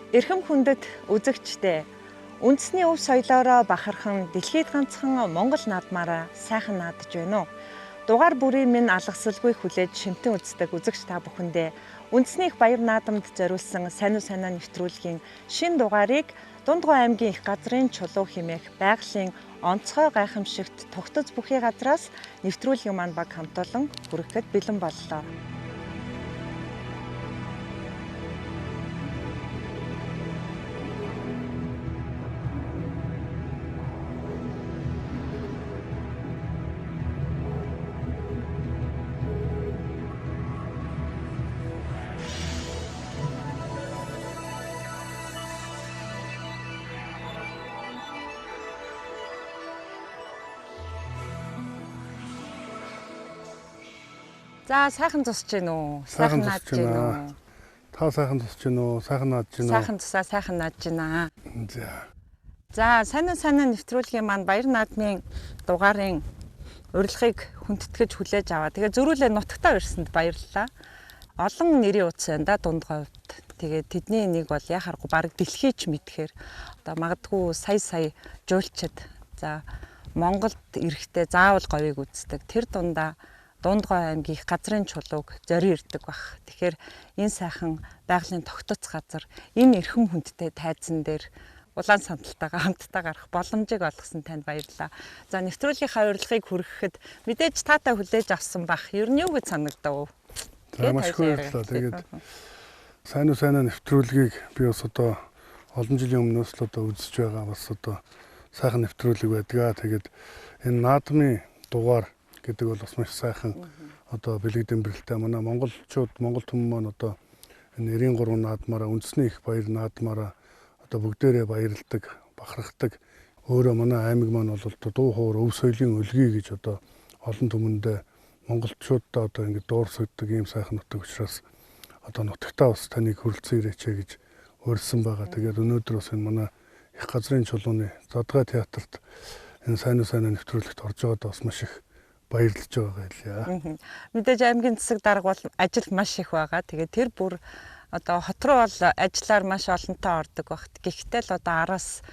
Эрхэм хүндэт үзэгчдээ үндэсний өв соёлоороо бахархан дэлхийд ганцхан Монгол наадмаараа сайхан наадж байна уу? Дугаар бүрийн минь алгасалгүй хүлээж шимтэн үздэг үзэгч та бүхэндээ үндэсний их баяр наадамд зориулсан сайн уу сайнаа нэвтрүүлгийн шинэ дугаарыг Дундгой аймгийн их газрын чулуу хэмээх байгалийн онцгой гайхамшигт тогтоц бүхий газраас нэвтрүүлгийн маань баг хамт олон хүрэхэд бэлэн боллоо. За сайхан тусч гин үү? Сайхан наадж гин үү? Та сайхан тусч гин үү? Сайхан наадж гин үү? Сайхан тусаа сайхан наадж гинэ. За. За сайн уу сайнаа нэвтрүүлгийн маань баяр наадмын дугаарын урилгыг хүндэтгэж хүлээж аваа. Тэгээ зөрүүлээ нутагтаа ирсэнд баярлалаа. Олон нэрийн утас байна да Дундгойд. Тэгээ тэдний нэг бол яхааргүй баг дэлхийч мэдхээр одоо магадгүй сая жуулчид за Монголд ирэхдээ заавал говийг үздэг. Тэр дундаа Дундгой аймгийн их газрын чулууг зорин ирдэг баг. Тэгэхээр энэ сайхан байгалийн тогтоц газар энэ эрхэм хүндтэй тайзан дээр улаан сандалтайгаа хамтдаа гарах боломжийг олгосон танд баярлалаа. За нэвтрүүлгийнхаа урилгыг хүргэхэд мэдээж таатай хүлээж авсан бах. Ер нь юу гэж санагдав? За маш их баярлалаа. Тэгээд сайн уу сайнаа нэвтрүүлгийг би бас одоо олон жилийн өмнөөс л одоо үзэж байгаа бас одоо сайхан нэвтрүүлэг байдгаа. Тэгээд энэ наадмын дугаар гэдэг бол бас маш сайхан одоо бэлэг дэмбэрэлтэй манай монголчууд монгол хүмүүс маань одоо энэ 93 наадмаараа үндэсний их баяр наадмаараа одоо бүгдээрээ баярладаг, бахархдаг. Өөрөө манай аймаг маань бол дуу ховор өв соёлын өлгий гэж одоо олон түмэндээ монголчуудаа одоо ингэ дуурсагддаг ийм сайхан нутаг учраас одоо нутагтаа бас таныг хүрэлцэн ирээч гэж урьдсан байгаа. Тэгээд өнөөдөр бас энэ манай их газрын чулууны Задгай театрт энэ сайн уу сайнаа нэвтрүүлэгт орж байгаад бас маш их баярлж байгаа хэлье. Мэдээж аймгийн засаг дарга бол ажил маш их байгаа. Тэгээд тэр бүр одоо хот руу бол ажиллаар маш олонтой ордог багт. Гэхдээ л одоо араас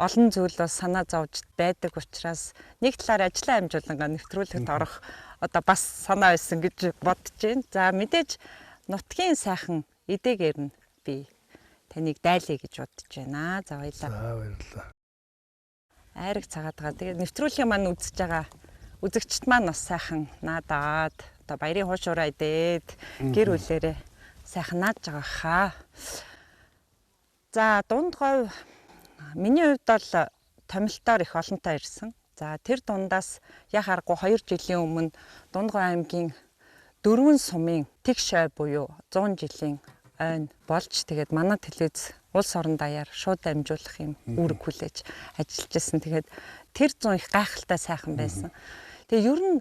олон зүйл бас санаа зовж байдаг учраас нэг талаар ажлаа амжуулангаа нэвтрүүлэгт орох одоо бас санаа байсан гэж бодож байна. За мэдээж нутгийн сайхан эдээгээр нь би таныг дайлъя гэж бодож байна. За баярлалаа. За баярлалаа. Айраг цагаад байгаа. Тэгээд нэвтрүүлгийн маань үзэж байгаа үзэгчд маань бас сайхан наадаад одоо баярын хуушураа идээд гэр бүлээрээ сайхан наадж байгаа хаа. За Дундгой миний хувьд бол томилтоор их олонтой ирсэн. За тэр дундаас яхааргүй 2 жилийн өмнө Дундгой аймгийн 4 сумын тэгш ой буюу 100 жилийн ойн болж тэгээд манай телевиз улс орон даяар шууд дамжуулах юм үүрэг хүлээж ажиллаж байсан. Тэгээд тэр 100 их гайхалтай сайхан байсан. Тэгээ ер нь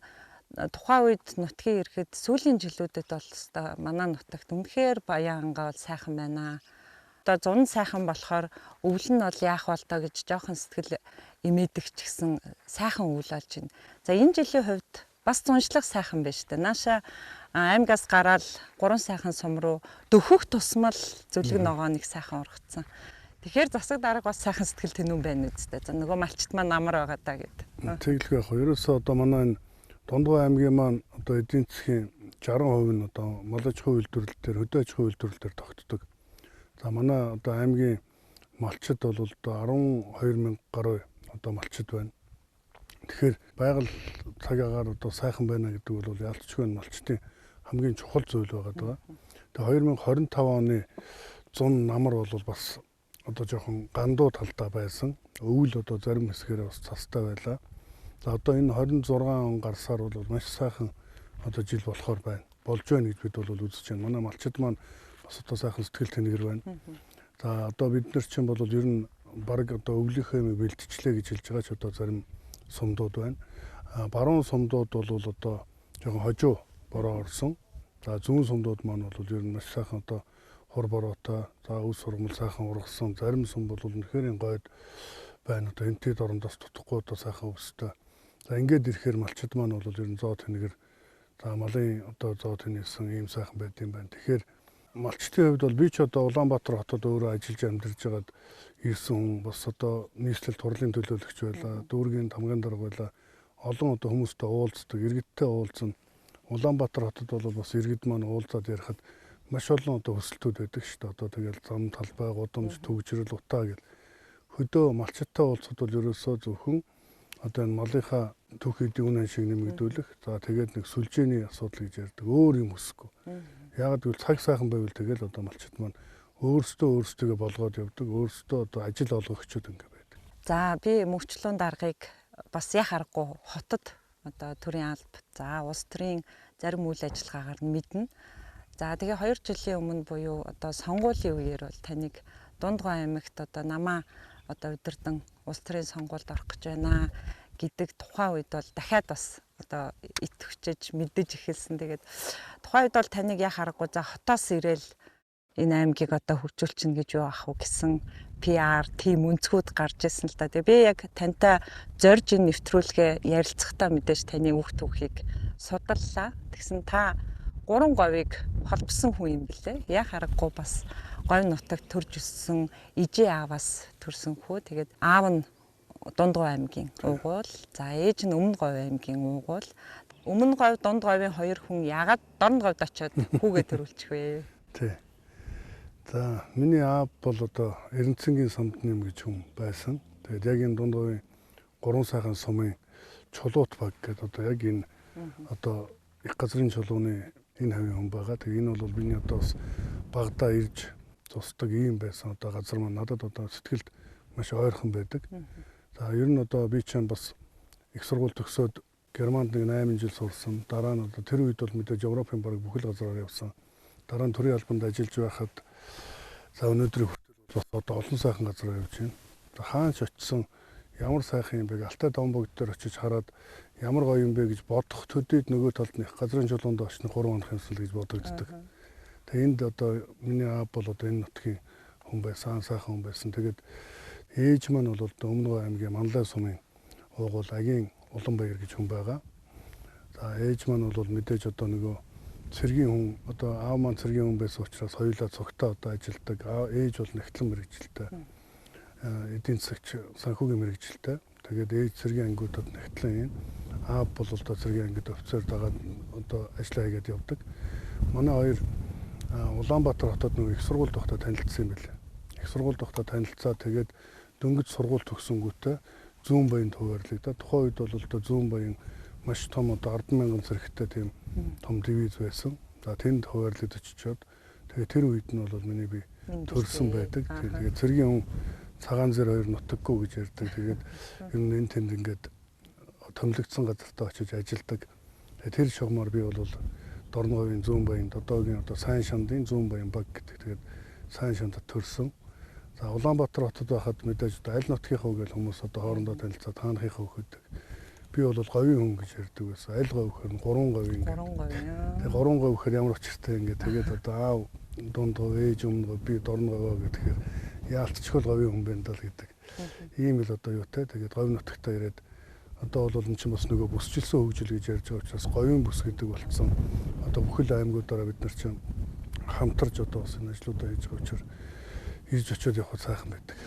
тухайн үед нутгийн ирэхэд сүүлийн жилүүдэд бол өстой манай нутагт үнэхээр баян ангаа бол сайхан байна. Одоо зун сайхан болохоор өвөл нь бол яах бол тоо гэж жоохон сэтгэл имээдэг ч гэсэн сайхан өвөл болж байна. За энэ жилийн хувьд бас зуншлах сайхан байна шүү дээ. Нааша аймгаас гараад 3 сайхан сум руу дөхөх тусмал зүлэг ногооныг сайхан ургацсан. Тэгэхээр засаг дарга бас сайхан сэтгэл тэнүүн байна үстэй. За нөгөө малчт маань амар байгаа даа гэд. Тэглэх яг ерөөсөө одоо манай энэ Дундгой аймгийн маань одоо эдийн засгийн 60% нь одоо мал аж ахуйн үйлдвэрлэлээр, хөдөө аж ахуйн үйлдвэрлэлээр тогтдог. За манай одоо аймгийн малчид бол одоо 12,000 гаруй одоо малчид байна. Тэгэхээр байгаль цаг агаар одоо сайхан байна гэдэг бол ялцчгүй малчтын хамгийн чухал зүйл байгаа даа. Тэгээ 2025 оны 100 намар бол бас одоо жоохон гандуу талдаа байсан. Өвөл одоо зарим хэсгээр бас цастай байлаа. За одоо энэ 26 он гарсаар бол маш сайхан одоо жил болохоор байна. Болж байна гэж бид бол үзэж байна. Манай малчид маань бас одоо сайхан сэтгэл тэнгэр байна. За одоо бид нар чинь бол ер нь баг одоо өвлийнхөө бэлтжлээ гэж хэлж байгаа ч одоо зарим сумдууд байна. Баруун сумдууд бол одоо жоохон хожуу бороо орсон. За зүүн сумдууд маань бол ер нь маш сайхан одоо хур бороотой, за өс сургамал сайхан ургасан, зарим сум бол үнэхээр гойд байна. Одоо энтэд орондоос тутахгүй одоо сайхан өстэй. За ингээд ирэхээр малчид маань бол ер нь зоо тэнгэр, за малын одоо зоо тэнэгсэн ийм сайхан байд юм байна. Тэгэхээр малчтын хувьд бол би ч одоо Улаанбаатар хотод өөрөө ажиллаж амьдарч байгаад ирсэн хүн бас одоо нийслэл турлын төлөөлөгч байлаа, дүүргийн тамгын дарга байлаа. Олон одоо хүмүүстэй уулздаг, иргэдтэй уулзсан. Улаанбаатар хотод бол бас иргэд маань уулзаад ярихад маш олон одоо өсөлтүүд байдаг шүү дээ. Одоо тэгэл зам талбай, гудамж, төвчрөл, утаа гэл хөдөө малчттай уулзахад бол ерөөсөө зөвхөн одоо энэ малынхаа түүх эдийн үнэ шиг нэмэгдүүлэх. За тэгээд нэг сүлжээний асуудал гэж ярьдаг. Өөр юм өсөхгүй. Яагаад гэвэл цаг сайхан байвал тэгэл одоо малчт маань өөрсдөө болгоод явдаг. Өөрсдөө одоо ажил олгогчд ингэ байдаг. За би мөвчлөөн даргыг бас яа харахгүй хотод одоо төрийн алба, за улс төрийн зарим үйл ажиллагаагаар нь мэднэ. За тэгээ 2 жилийн өмнө буюу одоо сонгуулийн үеэр бол таныг Дундгой аймагт одоо намаа одоо удирдан улс төрийн сонгуульд орох гэж байна гэдэг тухайн үед бол дахиад бас одоо итгэвчэж мэдэж эхэлсэн. Тэгээд тухайн үед бол таныг яа харахгүй за хотоос ирээл энэ аймгийг одоо хөгжүүлчихнэ гэж юу ах вэ гэсэн PR тим өнцгүүд гарч ирсэн л да. Тэгээ би яг тантай зорж энэ нэвтрүүлгээ ярилцахтаа мэдээж таны үг түүхийг судаллаа. Тэгсэн та 3 говийг холбосон хүн юм билээ. Яг харахгүй бас говь нутагт төрж өссөн ижээ ааваас төрсөн хүү. Тэгээд аав нь Дундгой аймгийн уугуул, за ээж нь Өмнө Говь аймгийн уугуул. Өмнө Говь, Дунд Говийн 2 хүн яагаад Дорн Говьд очиод хүүгээ төрүүлчих вэ? Тий. За миний аав бол одоо Эрдэнэцгийн самдны гэж хүн байсан. Тэгээд яг энэ Дунд Говийн 3 сайхан сумын чулуут баг гэдэг одоо яг энэ одоо их газрын чулууны энэ хавийн хүн байгаа. Тэгээ энэ бол миний одоо бас багадаа ирж цусдаг юм байсан. Одоо газар маань надад одоо сэтгэлд маш ойрхон байдаг. За ер нь одоо би ч бас их сургууль төгсөөд Германд нэг 8 жил сурсан. Дараа нь одоо тэр үед бол мэдээж Европын бараг бүхэл газраар явсан. Дараа нь төрийн албанд ажиллаж байхад за өнөөдрийн хүртэл бас одоо олон сайхан газар явж байна. Хаач очисон ямар сайхан юм бэ? Алтай Домбогд дээр очиж хараад ямар гоё юм бэ гэж бодох төдийд нөгөө талд нь их газрын чулуунд очно 3 хоног юмсал гэж бодогддог. Тэгээ энд одоо миний аав бол одоо энэ нутгийн хүн байсан, сайхан хүн байсан. Тэгээд ээж маань бол Өмнө Говь аймгийн Манлай сумын уугуул Агийн Уланбаяр гэж хүн байгаа. За ээж маань бол мэдээж одоо нөгөө цэргийн хүн одоо аав маань цэргийн хүн байсан учраас хоёулаа цогтой одоо ажилдаг. Ээж бол нэгтлэн мэрэгжилтэй. Эдийн засагч санхүүгийн мэрэгжилтэй. Тэгээд ээж цэргийн ангиудад нэгтлэн юм. Аав бол одоо цэргийн ангид офицер дагаад одоо ажиллаа хийгээд явдаг. Манай хоёр Улаанбаатар хотод нөгөө их сургууль тогтоо танилцсан юм билээ. Их сургууль тогтоо танилцаа тэгээд дөнгөж сургууль төгсөнгүүтээ зүүн баянд хуваарлагдаа. Тухайн үед бол одоо зүүн баян маш том одоо 10,000 зэрэгтэй тийм том дивиз байсан. За тэнд хуваарлагдаж очиод тэгээд тэр үед нь бол миний би төрсэн байдаг. Тэгээд цэргийн хүн цагаан зэр 2 нутаггүй гэж ярьдаг. Тэгээд ер нь энэ тэнд ингээд томилогдсон газартаа очиж ажилладаг. Тэгээд тэр шугамар би бол Дорн Говийн зүүн баянд одоогийн одоо Сайн шандын зүүн баян баг гэдэг. Тэгээд Сайн шандад төрсэн. За Улаанбаатар хотод байхад мэдээж одоо аль нутгийнхаа гэж хүмүүс одоо хоорондоо танилцаад таанахынхаа өгдөг. Би бол говийн хүн гэж ярьдаг байсан. Аль говь гэхээр 3 говийн. 3 говь. Тэгээ 3 говь гэхээр ямар учиртай ингээд тэгээд одоо аав Дунд Говь, ээж Өмнө Говь, би Дорн Говь гэхээр яалтчгүй говийн хүн байна даа гэдэг. Ийм л одоо юутай. Тэгээд говь нутагтаа ирээд одоо бол эн чинь бас нөгөө бүсчилсэн хөгжил гэж ярьж байгаа учраас говийн бүс гэдэг болцсон. Одоо бүхэл аймагуудаараа бид нар чинь хамтарч одоо бас энэ ажлуудаа хийж байгаа учраас ирж очиод явах сайхан байдаг.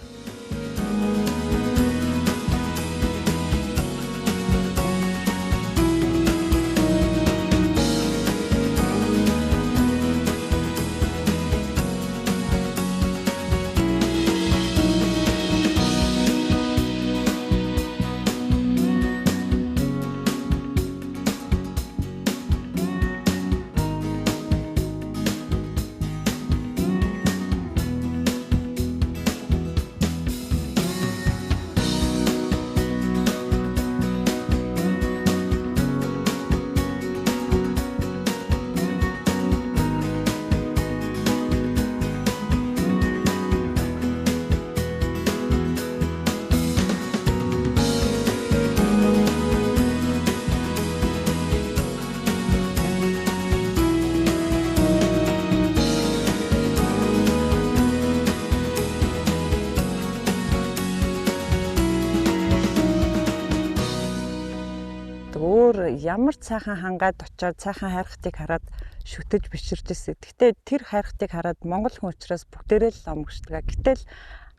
ямар цайхан хангаад очиод цайхан хайрхтыг хараад шүтэж биширч ирсэн. Гэхдээ тэр хайрхтыг хараад монгол хүн учраас бүгдээрээ л омгшдаг. Гэтэл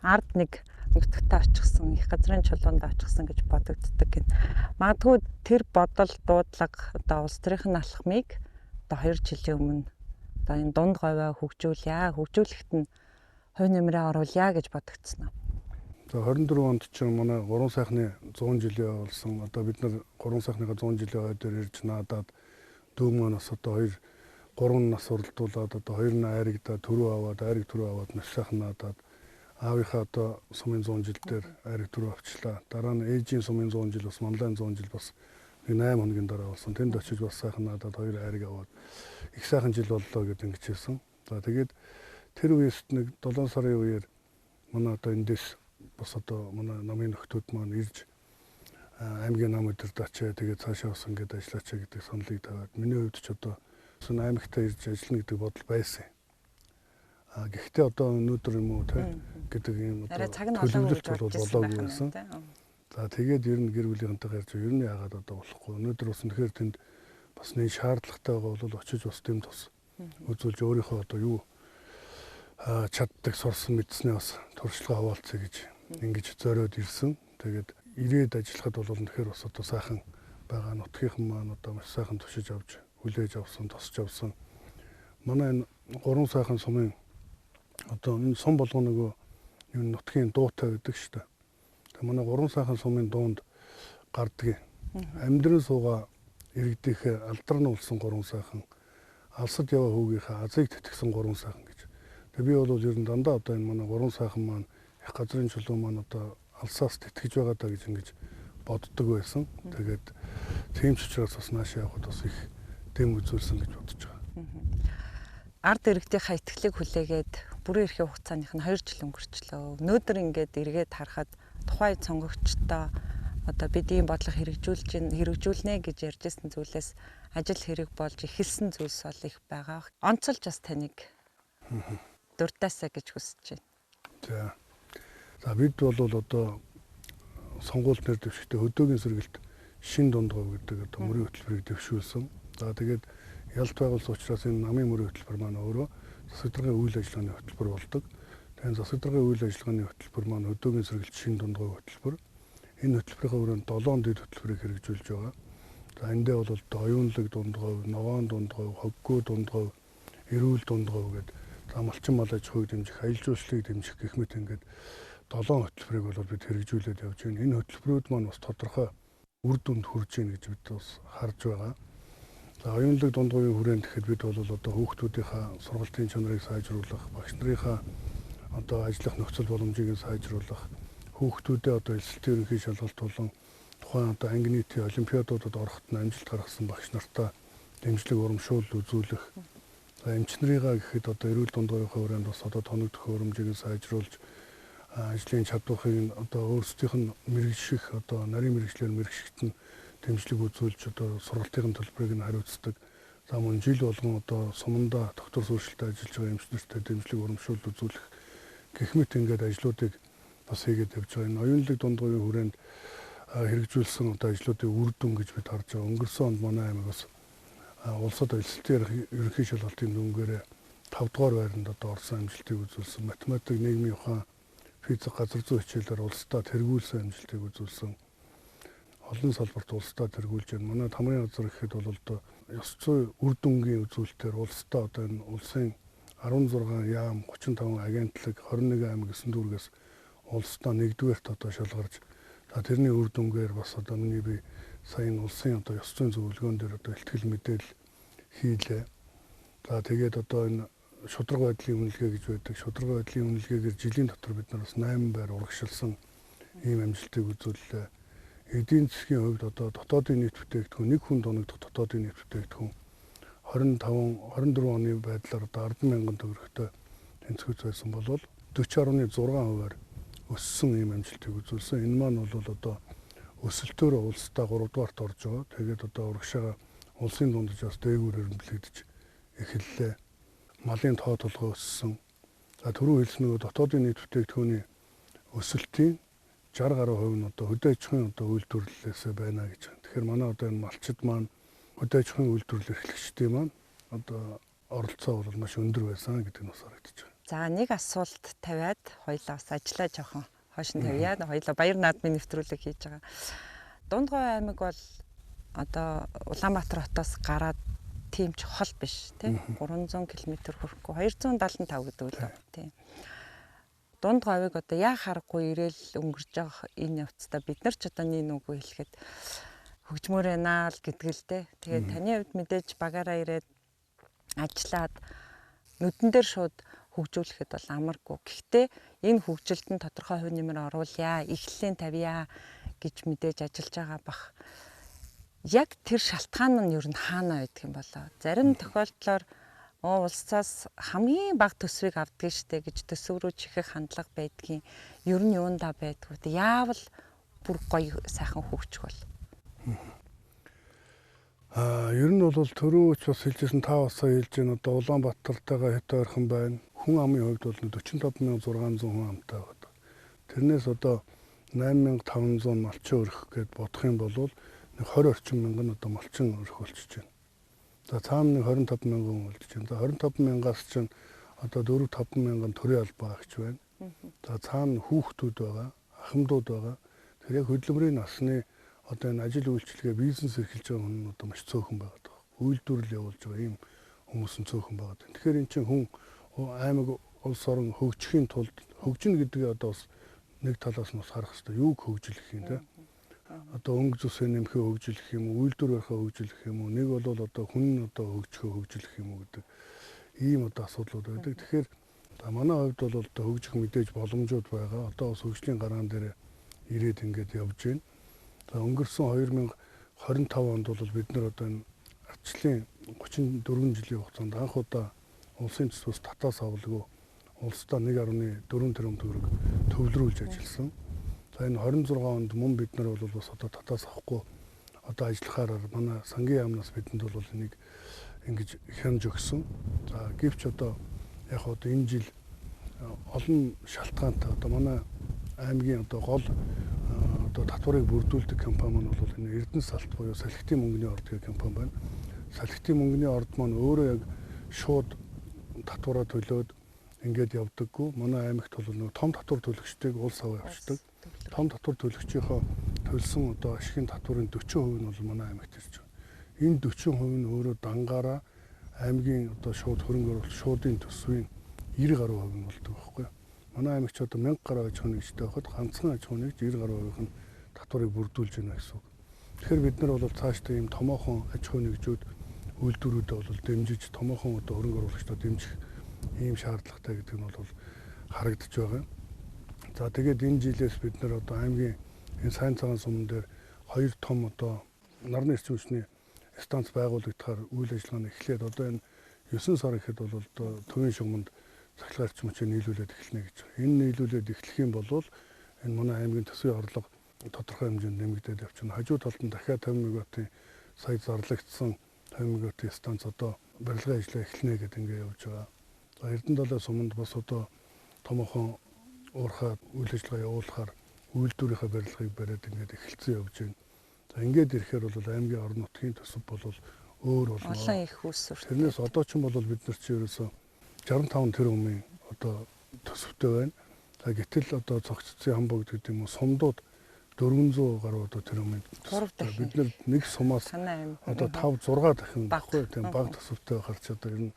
ард нэг нутагтаа очихсан, их газрын чулуунд очихсан гэж бодогддог гин. Магадгүй тэр бодол дуудлага одоо улс төрийн алхмыг одоо 2 жилийн өмнө одоо энэ дунд говьоо хөгжүүлэхэд нь хувь нэмрээ оруулъя гэж бодогдсон. За 24 онд чинь манай 3 сайхны 100 жилийн болсон. Одоо бид нар 3 сайхныхаа 100 жилийн ой дээр ирж наадаад дүүм манаас одоо 3 нас уралдуулаад одоо 2 нь айрагдаад айрыг төрөө аваад маш сайхан наадаад аавынхаа одоо сумын 100 жил дээр айрыг төрөө авчлаа. Дараа нь ээжийн сумын 100 жил бас манлайн 100 жил бас 8 хоногийн дараа болсон. Тэнд очиж бас сайхан наадаад 2 айрыг аваад их сайхан жил боллоо гэдэг ингэж хэлсэн. За тэгээд тэр үеэс нэг 7 сарын үеэр манай одоо эндээс бас одоо манай намын нөхдүүд маань ирж аймгийн нам өдөрт очие тэгээд цаашаа бас ингээд ажиллаач гэдэг саналыг тавиад миний хувьд ч одоо аймагтаа ирж ажиллана гэдэг бодол байсан. Гэхдээ одоо өнөөдөр юм уу гэдэг юм одоо төлөвлөлт болоогүй байсан. За тэгээд ер нь гэр бүлийнхэнтэйгээ ярьж ер нь яагаад одоо болохгүй. Өнөөдөр бас үнэхээр тэнд бас нэг шаардлагатай байгаа бол очиж бас тэм тус үзүүлж өөрийнхөө одоо юу чаддаг сурсан мэдснээ бас туршлага хаваалцъя гэж ингэж зориод ирсэн. Тэгээд ирээд ажиллахад бол үнэхээр бас одоо сайхан байгаа нутгийнхан маань одоо маш сайхан тушиж авч хүлээж авсан, тосч авсан. Манай энэ 3 сайхан сумын одоо энэ сум болгоно нөгөө юм нутгийн дуутай байдаг шүү дээ. Тэгээ манай 3 сайхан сумын дуунд гардгийг амьдрын сууга иргэдийнхээ алдар нь улсан 3 сайхан, алсад яваа хүүгийнхээ азыг тэтгэсэн 3 сайхан гэж. Тэгээ би бол ер нь дандаа одоо энэ манай 3 сайхан маань их газрын чулуу маань одоо алсаас тэтгэж байгаа даа гэж ингэж боддог байсан. Тэгээд тийм ч учраас бас наашаа явахд бас их дэм үзүүлсэн гэж бодож байгаа. Ард иргэдийнхээ итгэлийг хүлээгээд бүрэн эрхийн хугацааных нь 2 жил өнгөрчлөө. Өнөөдөр ингээд эргээд харахад тухайн цонгогчтой одоо бид ийм бодлого хэрэгжүүлнэ гэж ярьжсэн зүйлээс ажил хэрэг болж эхэлсэн зүйлс бол их байгаа. Онцолж бас таныг дуртаасаа гэж хүсэж байна. За бид бол одоо сонгуульт нэр дэвшигтэй хөдөөгийн сэргэлт шин дундгов гэдэг одоо мөрийн хөтөлбөрийг дэвшүүлсэн. За тэгээд ялт байгуулсан учраас энэ намын мөрийн хөтөлбөр маань өөрөө засаг даргын үйл ажиллагааны хөтөлбөр болдог. Тэгээд засаг даргын үйл ажиллагааны хөтөлбөр маань хөдөөгийн сэргэлт шин дундгов хөтөлбөр. Энэ хөтөлбөрийн хүрээнд 7 дэд хөтөлбөрийг хэрэгжүүлж байгаа. За эндээ бол одоо оюунлаг дундгов, ногоон дундгов, хоггүй дундгов, эрүүл дундгов гэдэг малчин мал аж ахуйг дэмжих, аялал жуулчлалыг дэмжих гэх мэт ингээд 7 хөтөлбөрийг бол бид хэрэгжүүлээд явж байна. Энэ хөтөлбөрүүд маань бас тодорхой үр дүнд хүрж байна гэж бид бас харж байгаа. За оюунлаг дундгавын хүрээнд гэхэд бид бол одоо хүүхдүүдийнхээ сургалтын чанарыг сайжруулах, багш нарынхаа одоо ажиллах нөхцөл боломжийг сайжруулах, хүүхдүүдээ одоо эсэлтийн ерөнхий шалгалт болон тухайн одоо анги нийтийн олимпиадуудад ороход нь амжилт гаргасан багш нартаа дэмжлэг урамшуул үзүүлэх. За эмчнэрийгаа гэхэд одоо эрүүл дундгавынхаа хүрээнд бас одоо тоног төхөөрөмжийг сайжруулж ажлын чадварыг одоо өөрсдийнх нь мэрэгжих одоо нарийн мэрэгчлэр мэрэгшигт нь дэмжлэг үзүүлж одоо сургалтын төлбөрийг нь хариуцдаг. За мөн жил болгон одоо сумандаа доктор суурьшилтай ажиллаж байгаа эмчнэртэй дэмжлэг урамшуул үзүүлэх гэх мэт ингээд ажлуудыг бас хийгээд явж байгаа. Энэ оюунлаг дундгавын хүрээнд хэрэгжүүлсэн одоо ажлуудын үр дүн гэж бид харж байгаа. Өнгөрсөн онд манай аймаг бас улсад эсэлтийн ерөнхий шалгалтын дүнгээрээ 5 дугаар байранд одоо орсон амжилтыг үзүүлсэн. Математик, нийгмийн ухаан, физик, газар зүйн хичээлээр улсдаа тэргүүлсэн амжилтыг үзүүлсэн. Олон салбарт улсдаа тэргүүлж байна. Манай тамирын газар гэхэд бол одоо ёс зүйн үр дүнгийн үзүүлэлтээр улсдаа одоо энэ улсын 16 яам, 35 агентлаг, 21 аймаг 9 дүүргээс улсдаа 1-дүгээрт одоо шалгарч тэрний үр дүнгээр бас одоо миний би сая улсын одоо ёс зүйн зөвлөгөөн дээр одоо ихтгэл мэдээлэл хийлээ. За тэгээд одоо энэ шударга байдлын үнэлгээ гэж байдаг. Шударга байдлын үнэлгээгээр жилийн дотор бид нар бас 8 байр урагшилсан ийм амжилтыг үзүүллээ. Эдийн засгийн хувьд одоо дотоодын нийт бүтээгдэхүүн нэг хүн доногдох дотоодын нийт бүтээгдэхүүн 24 оны байдлаар одоо 10,000 төгрөгтэй тэнцвэрч байсан бол 40.6%-аар өссөн ийм амжилтыг үзүүлсэн. Энэ маань бол одоо өсөлтөөр улсдаа 3 дугаарт орж байгаа. Тэгээд одоо урагшаага улсын дундаж бас дээгүүрээр нэлэгдэж эхэллээ. Малын тоо толгой өссөн. За түрүү хэлсэн нөгөө дотоодын нийт бүтээгдэхүүний өсөлтийн 60 гаруй хувь нь одоо хөдөө аж ахуйн одоо үйлдвэрлэлээс байна гэж байна. Тэгэхээр манай одоо энэ малчид маань хөдөө аж ахуйн үйлдвэрлэл эрхлэгчдийн маань одоо оролцоо бол маш өндөр байсан гэдэг нь бас харагдаж байна. За нэг асуулт тавиад хоёлаа бас ажиллаа жоохон хойш нь тавьяа. Хоёлаа баяр наадмын нэвтрүүлэг хийж байгаа. Дундгой аймаг бол одоо Улаанбаатар хотоос гараад тийм чухал биш тий 300 км хүрэхгүй 275 гэдэг үл тий. Дундгой аймаг одоо яа харахгүй ирээл өнгөрж байгаа энэ явцдаа бид нар ч одоо нэг үгүй хэлэхэд хөгжмөр байна л гэдэг л дээ. Тэгээд таны хувьд мэдээж багаараа ирээд ажиллаад нүдэн дээр шууд хөгжүүлэхэд бол амаргүй. Гэхдээ энэ хөгжилд нь тодорхой хувь нэмэр оруулъя, эхлэлийн тавья гэж мэдээж ажиллаж байгаа бах. Яг тэр шалтгаан нь ер нь хаана байдаг юм болоо. Зарим тохиолдлоор улсаас хамгийн бага төсвийг авдаг штэ гэж төсөв рүү чихэх хандлага байдгийн. Ер нь юундаа байдгүй. Яавал бүр гоё сайхан хөгжих бол. Ер нь бол төрөөч бас хэлжсэн та бас хэлж байна. Одоо Улаанбаатартайгаа хэд ойрхон байна. Хүн амын хувьд бол 45600 хүн амтай байдаг. Тэрнээс одоо 8500 малчин өрөх гэд бодох юм бол 20 орчим мянган одоо малчин өрөх болчихж байна. За цаана 25 мянган хүн үлдэж байна. За 25 мянгаас чинь одоо 4-5 мянган төрийн албаа агч байна. За цаана хүүхдүүд байгаа, ахмадууд байгаа. Тэр яг хөдөлмөрийн насны одоо энэ ажил үйлчилгээ бизнес эрхэлж байгаа хүн одоо маш цөөхөн байгаа даа. Үйлдвэрлэл явуулж байгаа ийм хүмүүс нь цөөхөн байгаа. Тэгэхээр эн чинь хүн аймаг улс орон хөгжихийн тулд хөгжинэ гэдгээ одоо бас нэг талаас нь бас харах хэрэгтэй. Юуг хөгжүүлэх юм те. Одоо өнгө зүсээ нэмэхээ хөгжүүлэх юм уу, үйлдвэр барихаа хөгжүүлэх юм уу, нэг бол одоо хүн нь одоо хөгжихөө хөгжүүлэх юм уу гэдэг ийм одоо асуудлууд байдаг. Тэгэхээр манай хувьд бол одоо хөгжих мэдээж боломжууд байгаа. Одоо бас хөгжлийн гараан дээр ирээд ингээд явж байна. За өнгөрсөн 2025 онд бол бид нар одоо энэ арчлын 34 жилийн хугацаанд анх удаа улсын төсвөөс татаас авалгүй улсдаа 1.4 тэрбум төгрөг төвлөрүүлж ажилласан. За энэ 26 онд мөн бид нар бол бас одоо татаас авахгүй одоо ажиллахаар манай сангийн яамнаас бидэнд бол энийг ингэж хянж өгсөн. За гэвч одоо яг одоо энэ жил олон шалтгаантай одоо манай аймгийн одоо гол одоо татварыг бүрдүүлдэг компани маань бол энэ Эрдэнэ салт буюу салхитын мөнгөний орд гэх компани байна. Салхитын мөнгөний орд маань өөрөө яг шууд татвараа төлөөд ингээд явдаггүй. Манай аймагт бол нэг том татвар төлөгчдийг улс аваа явуулдаг. Том татвар төлөгчийнхөө төлсөн одоо ашигын татварын 40% нь бол манай аймагт ирж байна. Энэ 40% нь өөрөө дангаараа аймгийн одоо шууд хөрөнгө оруулалт шуудын төсвийн 90 гаруй хувь нь болдог байхгүй. Манай аймагч одоо 1000 гаруй аж ахуйн нэгжтэй байхад ганцхан аж ахуйн нэгж 90 гаруй хувийг нь татварыг бүрдүүлж байна гэсэн үг. Тэгэхээр бид нар бол цаашдаа ийм томоохон аж ахуйн нэгжүүд үйлдвэрүүдэд бол дэмжиж томоохон одоо хөрөнгө оруулагчдаа дэмжих ийм шаардлагатай гэдэг нь бол харагдаж байгаа. За тэгээд энэ жилээс бид нар одоо аймгийн энэ сайн цагаан суман дээр 2 том одоо нарны эрчим хүчний станц байгуулагдахаар үйл ажиллагааны эхлээд одоо энэ 9 сар ихэд бол одоо төвийн шугамд цахилгаан эрчим хүчийг нийлүүлээд эхэлнэ гэж. Энэ нийлүүлээд эхлэх юм бол энэ манай аймгийн төсвийн орлого тодорхой хэмжээнд нэмэгдээд явчихна. Хажуу талд нь дахиад 50 мегаваттын сая зарлагдсан 50 мегаваттын станц одоо барилгын ажлаа эхлэнэ гэдэг ингээд явж байгаа. За Эрдэнэ далайн суманд бас одоо томоохон уурхай үйл ажиллагаа явуулахаар үйлдвэрийнхээ барилгыг бариад ингээд эхэлсэн явж байна. За ингээд ирэхээр бол аймгийн орон нутгийн төсөв бол өөр болно. Олон их үүсвэр. Тэрнээс одоо ч юм бол бид нар чи ерөөсөө 65 тэрбумын одоо төсөвтэй байна. За гэтэл одоо цогццын хамбогд гэдэг юм уу сумдууд 400 гаруй одоо тэрбумын төсөвтэй. Бид нар нэг сумаас одоо 5-6 дахин баггүй тийм баг төсөвтэй гарч одоо ер нь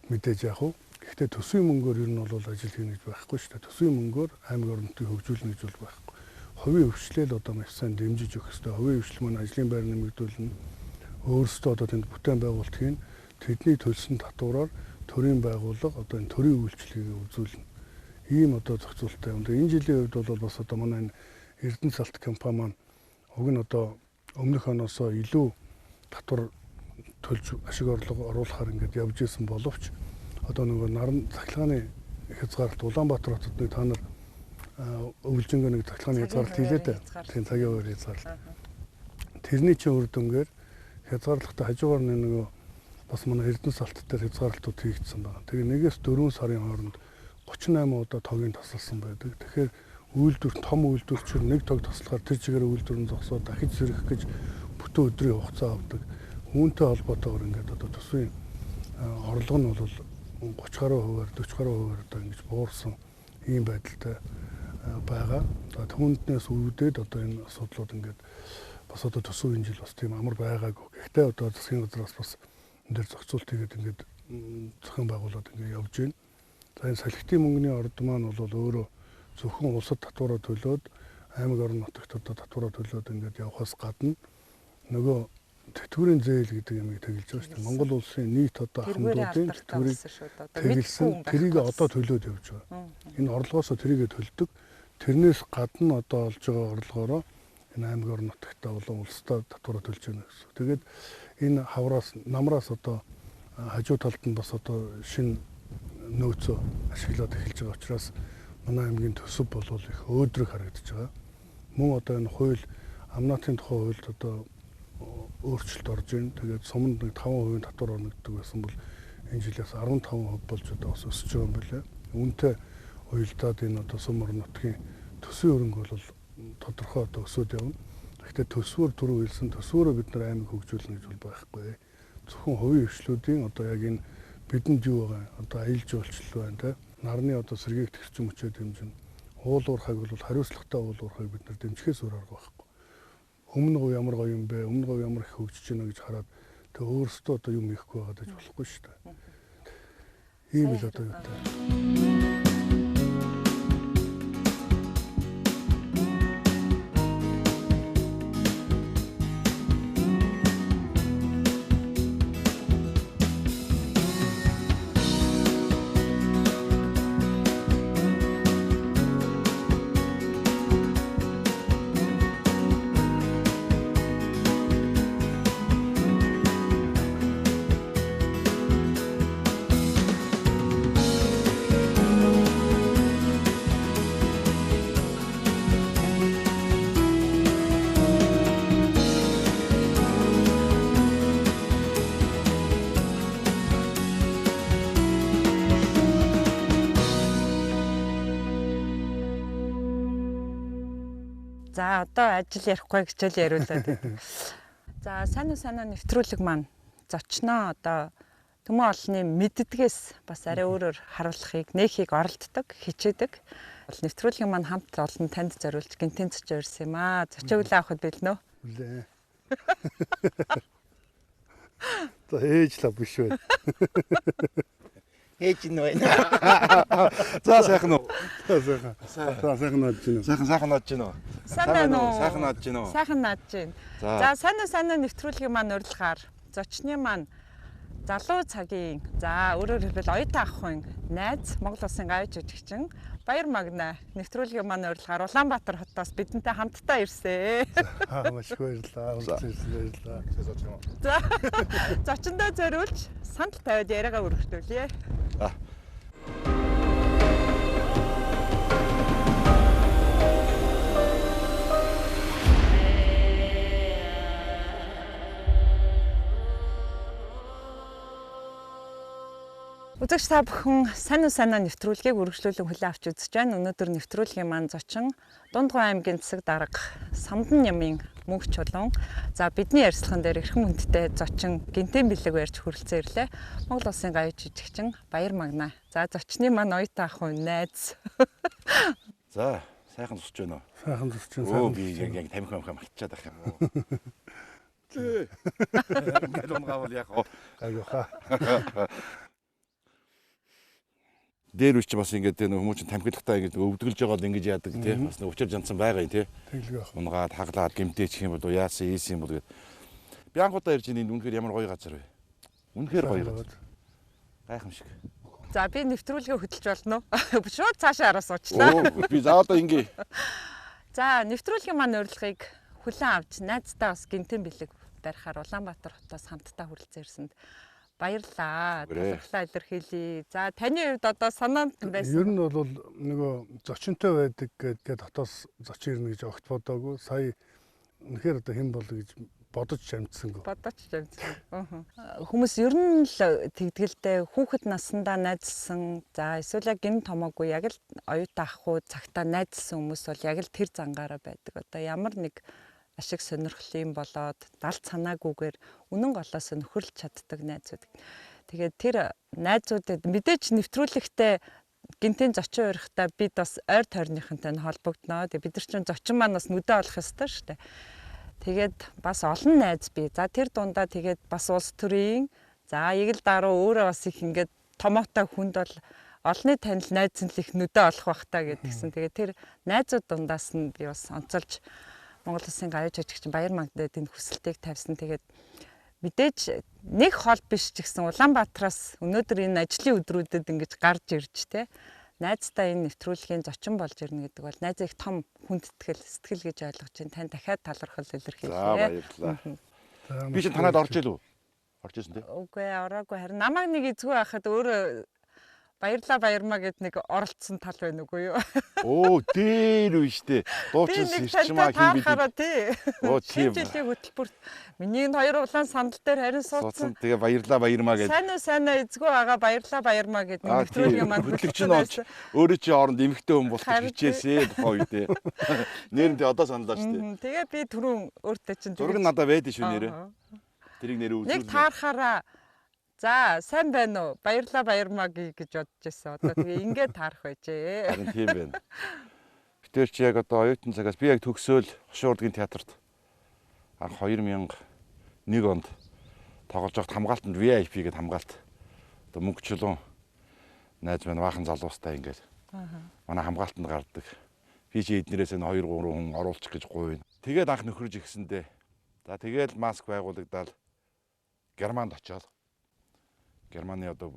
мэдээж яах вэ? Гэхдээ төсвийн мөнгөөр ер нь бол ажил хийнэ гэж байхгүй шүү дээ. Төсвийн мөнгөөр аймаг орон нутгийг хөгжүүлнэ гэж бол байхгүй. Хувийн хөвчлөл одоо маш сайн дэмжиж өгөх хэрэгтэй. Хувийн хөвчлөл маань ажлын байр нэмэгдүүлнэ. Өөрсдөө одоо тэнд бүтээн байгуулалтын тэдний төлсөн татвараар төрийн байгууллага одоо энэ төрийн үйлчлэгийг үзүүлнэ. Ийм одоо зохицуулттай юм. Энэ жилийн үед бол бас одоо манай энэ Эрдэнэ салт компани маань уг нь одоо өмнөх оноосоо илүү татвар төлж ашиг орлого оруулахаар ингээд явж исэн боловч одоо нөгөө наран цахилгааны хязгаарлалт Улаанбаатар хотод нэг та нар өвлжингөө нэг цахилгааны хязгаарлалт хийлээ дээ. Тийм цагийн үеэр хязгаарлалт. Тэрний чинь үр дүнгээр хязгаарлалттай хажуугаар нөгөө бас манай Эрдэнэ салт дээр хязгаарлалтууд хийгдсэн байна. Тэгээ 1-4 сарын хооронд 38 удаа тогийг тасалсан байдаг. Тэгэхээр үйлдвэр том үйлдвэрчүүд нэг тог таслахаар тэр чигээр үйлдвэр нь зогсоод дахиж сэрэх гэж 10 өдрийн хугацаа авдаг. Үүнтэй холбоотойгоор ингээд одоо төсвийн орлого нь бол 30 гаруй хувиар 40 гаруй хувиар одоо ингэж буурсан ийм байдалтай байгаа. За түүнээс үүдээд одоо энэ асуудлууд ингээд бас одоо төсвийн жил бас тийм амар байгаагүй. Гэхдээ одоо засгийн газраас бас энэ дээр зохицуулт хийгээд ингээд зохион байгуулалт ингээд явж байна. За энэ салхитын мөнгөний орд маань бол өөрөө зөвхөн улсад татвараа төлөөд аймаг орон нутагт одоо татвараа төлөөд ингээд явахаас гадна нөгөө тэтгэврийн зээл гэдэг юмыг тэгэлж байгаа шүү дээ. Монгол улсын нийт одоо ахмадуудын тэтгэврийг тэгэлсэн тэрийг одоо төлөөд явж байгаа. Энэ орлогоосоо тэрийгэ төлдөг. Тэрнээс гадна одоо олж байгаа орлогоороо энэ аймаг орон нутагтаа болон улсдаа татвараа төлж байна гэсэн. Тэгээд энэ хавраас намраас одоо хажуу талд нь бас одоо шинэ нөөцөө ашиглаад эхэлж байгаа учраас манай аймгийн төсөв бол их өөдрөг харагдаж байгаа. Мөн одоо энэ хууль амнаатын тухай хуульд одоо өөрчлөлт орж ийн. Тэгээд суманд нэг 5% татвар оногддог байсан бол энэ жилээс 15% болж одоо бас өсөж байгаа юм байна. Үүнтэй уялдаад энэ одоо сум орон нутгийн төсвийн хөрөнгө бол тодорхой одоо өсөд явна. Гэхдээ төсвөр түрүү хэлсэн төсвөрөө бид нар аймаг хөгжүүлнэ гэж бол байхгүй. Зөвхөн хувийн хвшлүүдийн одоо яг энэ бидэнд юу байгаа одоо аялал жуулчлал байна те. Нарны одоо сэргийг тэгэрчэн мөчөө дэмжин. Уул уурхайг бол хариуцлагатай уул уурхайг бид нар дэмжихээс өөр арга байхгүй. Өмнө говь ямар гоё юм бэ? Өмнө говь ямар их хөгжиж байна гэж хараад тэг өөрөөсөө одоо юм ихгүй байгаад гэж болохгүй шүү дээ. Ийм л одоо юу гэдэг. За одоо ажил ярихгүй гэж л яриулаад байдаг. За сайн уу нэвтрүүлэг маань зочноо одоо төмөн олонний мэддгээс бас арай өөрөөр харуулахыг нээхийг оролддог, хичээдэг. Нэвтрүүлгийн маань хамт олон танд зориулж гинтэн зоч ирсэн юм аа. Зочоо үлээ авахд билнэ үү? Үлээ. За ээж л биш үү? Ээж нь байна. За сайхан уу? Сайхан наад чинь. Сайхан наад чинь уу? Сайн уу? Сайхан наад чинь уу? Сайхан наад чинь. За сайн уу нэвтрүүлгийн маань урилгаар зочны маань залуу цагийн за өөрөөр хэлбэл оюутан ахын найз Монгол Улсын гавь жижигчин Баяр Магна нэвтрүүлгийн маань урилгаар Улаанбаатар хотоос бидэнтэй хамтдаа ирсэн. Маш их баярлалаа. Баярлалаа. За зочиндоо зориулж санал тавиад яриагаа өргөжлүүлье. Үзэгч та бүхэн сайн уу нэвтрүүлгийг үргэлжлүүлэн хүлээн авч үзэж байна. Өнөөдөр нэвтрүүлгийн маань зочин Дундгой аймгийн засаг дарга Самдан Нямын мөнх чулуун. За бидний ярилцлаган дээр эрхэм хүндтэй зочин гинтэн бэлэг барьж хүрэлцэн ирлээ. Монгол Улсын гавь жижигчин Баяр Магна. За зочны маань оюутан ах хүн найз. За сайхан тусч байна уу? Сайхан тусч байна. Би яг тамхи мартчихад байх юм уу? Ингээд унгавал яг оо. Айгуха. Дээр үуч бас ингээд нэг хүмүүс чинь тамхилагтаа ингээд өвдгөлж байгаа л ингэж яадаг тийм бас нэг учир жандсан байгаа юм тийм. Тэглэг ах. Унгаад хаглаад гэмтээчих юм бол яасан ийсэн юм бол гээд. Би анхудаа ирж энэ үнэхээр ямар гоё газар вэ? Үнэхээр гоё газар. Гайхамшиг. За би нэвтрүүлгээ хөтлж болно уу? Шууд цаашаа араа суучлаа. Би заавал ингээ. За нэвтрүүлгийн маань урилгыг хүлээн авч найздаа бас гинтэн бэлэг барихаар Улаанбаатар хотоос хамтдаа хүрэлцэн ирсэнд баярлалаа. Талархлаа илэрхийлье. За таны хувьд одоо санаанд байсан. Ер нь бол нөгөө зочинтой байдаг гэдгээд хотоос зочин ирнэ гэж огт бодоогүй. Сая үнэхээр одоо хэн болоо гэж бодож амжсангүй. Хүмүүс ер нь л тэгдгэлтэй хүүхэд наснда найзлсан. За эсвэл яг гин томоогүй яг л оюутан ах уу цагтаа найзлсан хүмүүс бол яг л тэр зангаараа байдаг. Одоо ямар нэг ашиг сонирхлын болоод далд санаагүйгээр үнэн голоос нөхөрлж чаддаг найзууд. Тэгээд тэр найзуудад мэдээж нэвтрүүлэгтээ гинтийн зочин уурхтаа бид бас ойр тойрныхантай нь холбогдноо. Тэгээд бид нар чинь зочин маань бас нүдэ олох ёстой шүү дээ. Тэгээд бас олон найз бий. За тэр дундаа тэгээд бас улс төрийн за ийг л даруу өөрөө бас их ингээд томоотой хүнд бол олонний танил найз нь л их нүдэ олох бах та гэдгсэн. Тэгээд тэр найзууд дундаас нь би бас онцолж Монгол Улсын гавьяа жижигчин Баярмагдад энэ хүсэлтийг тавьсан. Тэгээд мэдээж нэг хол биш ч гэсэн Улаанбаатараас өнөөдөр энэ ажлын өдрүүдэд ингэж гарч ирж те найздаа энэ нэвтрүүлгийн зочин болж ирнэ гэдэг бол найзаа их том хүндэтгэл сэтгэл гэж ойлгож байна. Тань дахиад талархал илэрхийлье. За баярлалаа. Би ч танад орж ийлүү. Орж ирсэн тий? Үгүй ороогүй харин намайг нэг эзгүй байхад өөрөө баярлаа баярмаа гэд нэг оролцсон тал байна үгүй юу? Оо дээр үү штэ. Дуучин сэрчмаа хин бид. Тий. Оо тийм. Жилийн хөтөлбөрт миний энэ хоёр улаан сандал дээр харин суудсан. Тэгээ баярлаа баярмаа гэд. Сайн уу эзгүй байгаа баярлаа баярмаа гэд нэг нэвтрүүлгийн маань хөтлөгч нь олж өөрөө чи оронд эмэгтэй хүн болох хичээсээ тухай үедээ. Нэрнтэй одоо саналаа штэ. Тэгээ би түрүүн өөртөө чинь зураг надад байдсан шүү нэрээ. Тэрийг нэрээ үзүүлнэ. Нэг таарахаараа за сайн байна уу? Баярлаа баярмаа гэж бодож байсан. Одоо тэгээ ингээд таарах байжээ. Харин тийм байна. Битэр чи яг одоо оюутан цагаас би яг төгсөөл Хошин урдгийн театрт анх 2001 онд тоглож байхад хамгаалтанд VIP гэдэг хамгаалт. Одоо мөнгөчлөн найз маань баахан залуустай ингээд. Манай хамгаалтанд гардаг. Би чи эднэрээс нь 2 3 хүн оруулчих гэж гуйна. Тэгээд анх нөхрөж ихсэндээ. За тэгээд маск байгуулагдаад Германд очиод Германы одоо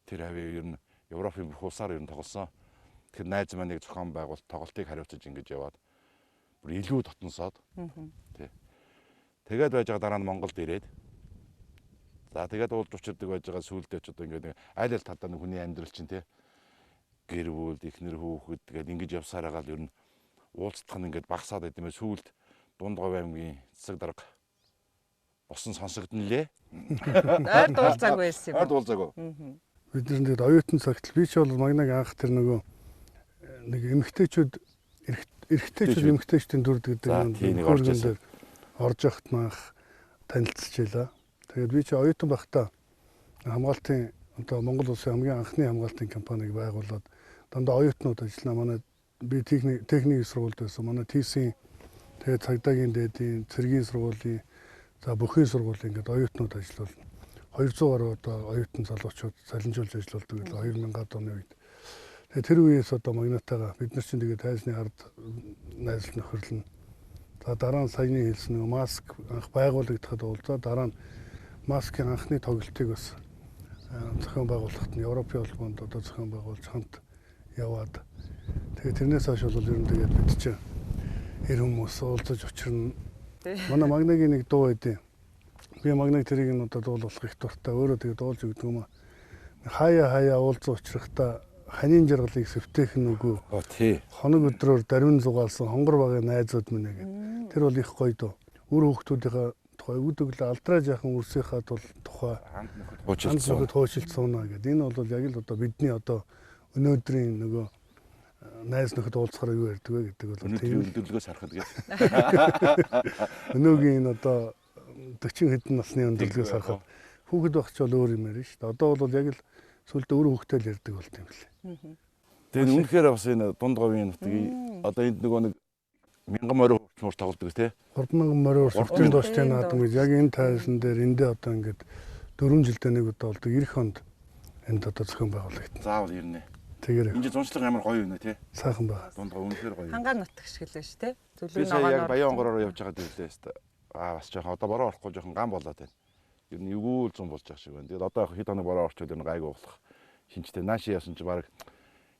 тэр хавь ер нь Европын бүх улсаар ер нь тоглосон. Тэгэхээр найз маань нэг зохион байгуулалт тоглолтыг хариуцаж ингэж яваад бүр илүү дотносоод тий. Тэгээд байж байгаа дараа нь Монголд ирээд за тэгээд уулж учирдаг байж байгаа сүүлдээ ч одоо ингээд аль аль талдаа нэг хүний амьдрал чинь тий гэр бүл ихнэр хүүхэд тэгээд ингэж явсаар байгаа л ер нь уулзтах нь ингээд багасаад байт юм. Сүүлд Дундгов аймгийн цэцэг дарга босон сонсогдно лээ. Ойр дуулзаагүй байсан юм. Ойр дуулзаагүй. Бид нар тэгээд оюутан цагт би ч бол магнаг анх тэр нөгөө нэг эмэгтэйчүүд эрэгтэйчүүд эмэгтэйчдийн дүрд гэдэг нэг хөргөн дээр орж явахт маах танилцчихлаа. Тэгээд би ч оюутан байхдаа хамгаалтын одоо Монгол Улсын хамгийн анхны хамгаалтын компаниг байгуулад дандаа оюутнууд ажиллана. Манай би техникийн сургуульд байсан. Манай ТИС-ийн тэгээд цагдаагийн дээдийн цэргийн сургуулийн за бүхний сургуулийн ингээд оюутнууд ажиллавал 200 гаруй одоо оюутан залуучууд салинжуулж ажилладаг л 2000-ад оны үед. Тэгээ тэр үеэс одоо магнатайгаа бид нар чинь тэгээд тайзны ард найзал нөхөрлөн. За дараа нь саяны хэлсэн нэг маск анх байгуулагдахад уулзаа дараа нь маскын анхны тоглолтыг бас зохион байгуулахад нь Европын холбоонд одоо зохион байгуулж хамт яваад тэгээд тэрнээс хойш бол ер нь тэгээд бид чинь эр хүмүүс уулзаж учирна. Манай магнагийн нэг дуу байдیں۔ Би магнаг тэрийг нь одоо дуулах их дуртай. Өөрөө тэгээд дуулж өгдөг юм аа. Хаяа уулзсан учрахта ханийн жаргалыг сэвтээх нүгөө. Тий. Хоног өдрөөр дарвин зугаалсан хонгор багын найзууд минь гэх. Тэр бол их гоё дуу. Үр хүүхдүүдийнхээ тухай өгдөглөө алдраа жаахан үрсийнхаа тухай хуучилсан сууна гэдэг. Энэ бол яг л одоо бидний одоо өнөөдрийн нөгөө найз нөхөд уулзахаар юу ярьдаг вэ гэдэг бол тийм өндөрлөгөөс харахад гэж. Өнөөгийн энэ одоо 40 хэдэн насны өндөрлөгөөс харахад хүүхэд багч бол өөр юм ярина шүү дээ. Одоо бол яг л сүлдө өөр хүүхдтэй л ярьдаг болт юм билээ. Тэгээд үнэхээр бас энэ Дундговын нутгийн одоо энд нөгөө нэг 1000 морь хурцмуур тоглодог тий. 3000 морь суртын дуустын наадам гэж яг энэ тайзан дээр эндээ одоо ингээд 4 жилдээ нэг удаа болдог 90 онд энд одоо зохион байгуулагдсан. Заавал ирнэ. Тэгэхээр энэ зуншлаг ямар гоё юм нэ тий. Сайхан байна. Дундгов үнэхээр гоё. Хангаа нутаг шиг л шүү дээ. Зүлэг ногооноор яг Баян онгороор явж байгаа дэвлээ хэвээр. Бас жоохон одоо бороо орохгүй жоохон гам болоод байна. Ер нь эвгүй л зам болж байгаа шиг байна. Тэгээд одоо хэд хоног бороо орчвол ер нь гайгүй болох шинжтэй. Нааши яасан чи баг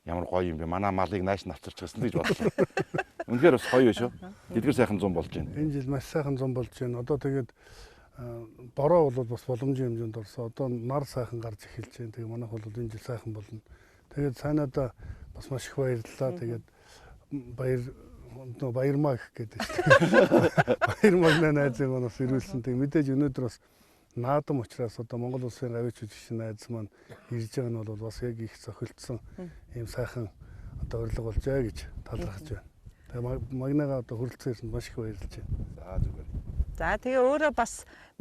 ямар гоё юм бэ? Манай малыг нааш навцарч гэсэн гэж бодлоо. Үнэхээр бас гоё шүү. Тэдгэр сайхан зам болж байна. Энэ жил маш сайхан зам болж байна. Одоо тэгээд бороо бол бас боломжийн хэмжээнд орсон. Одоо нар сайхан гарч эхэлж байна. Тэгээд манайх бол энэ жил сайхан болно. Тэгээд сайнада бас маш их баярлалаа. Тэгээд баярмаа гэх гэдэг чинь. Баярмаа найзын манаас ирүүлсэн. Тэгээд мэдээж өнөөдөр бас наадам учраас одоо Монгол Улсын гавьяа жижигчин найз маань ирж байгаа нь бол бас яг их зохилтсон ийм сайхан одоо урилга болжээ гэж талархаж байна. Тэгээ магнагаа одоо хүрэлцээрсэнд маш их баярлж байна. За зүгээр. За тэгээ өөрөө бас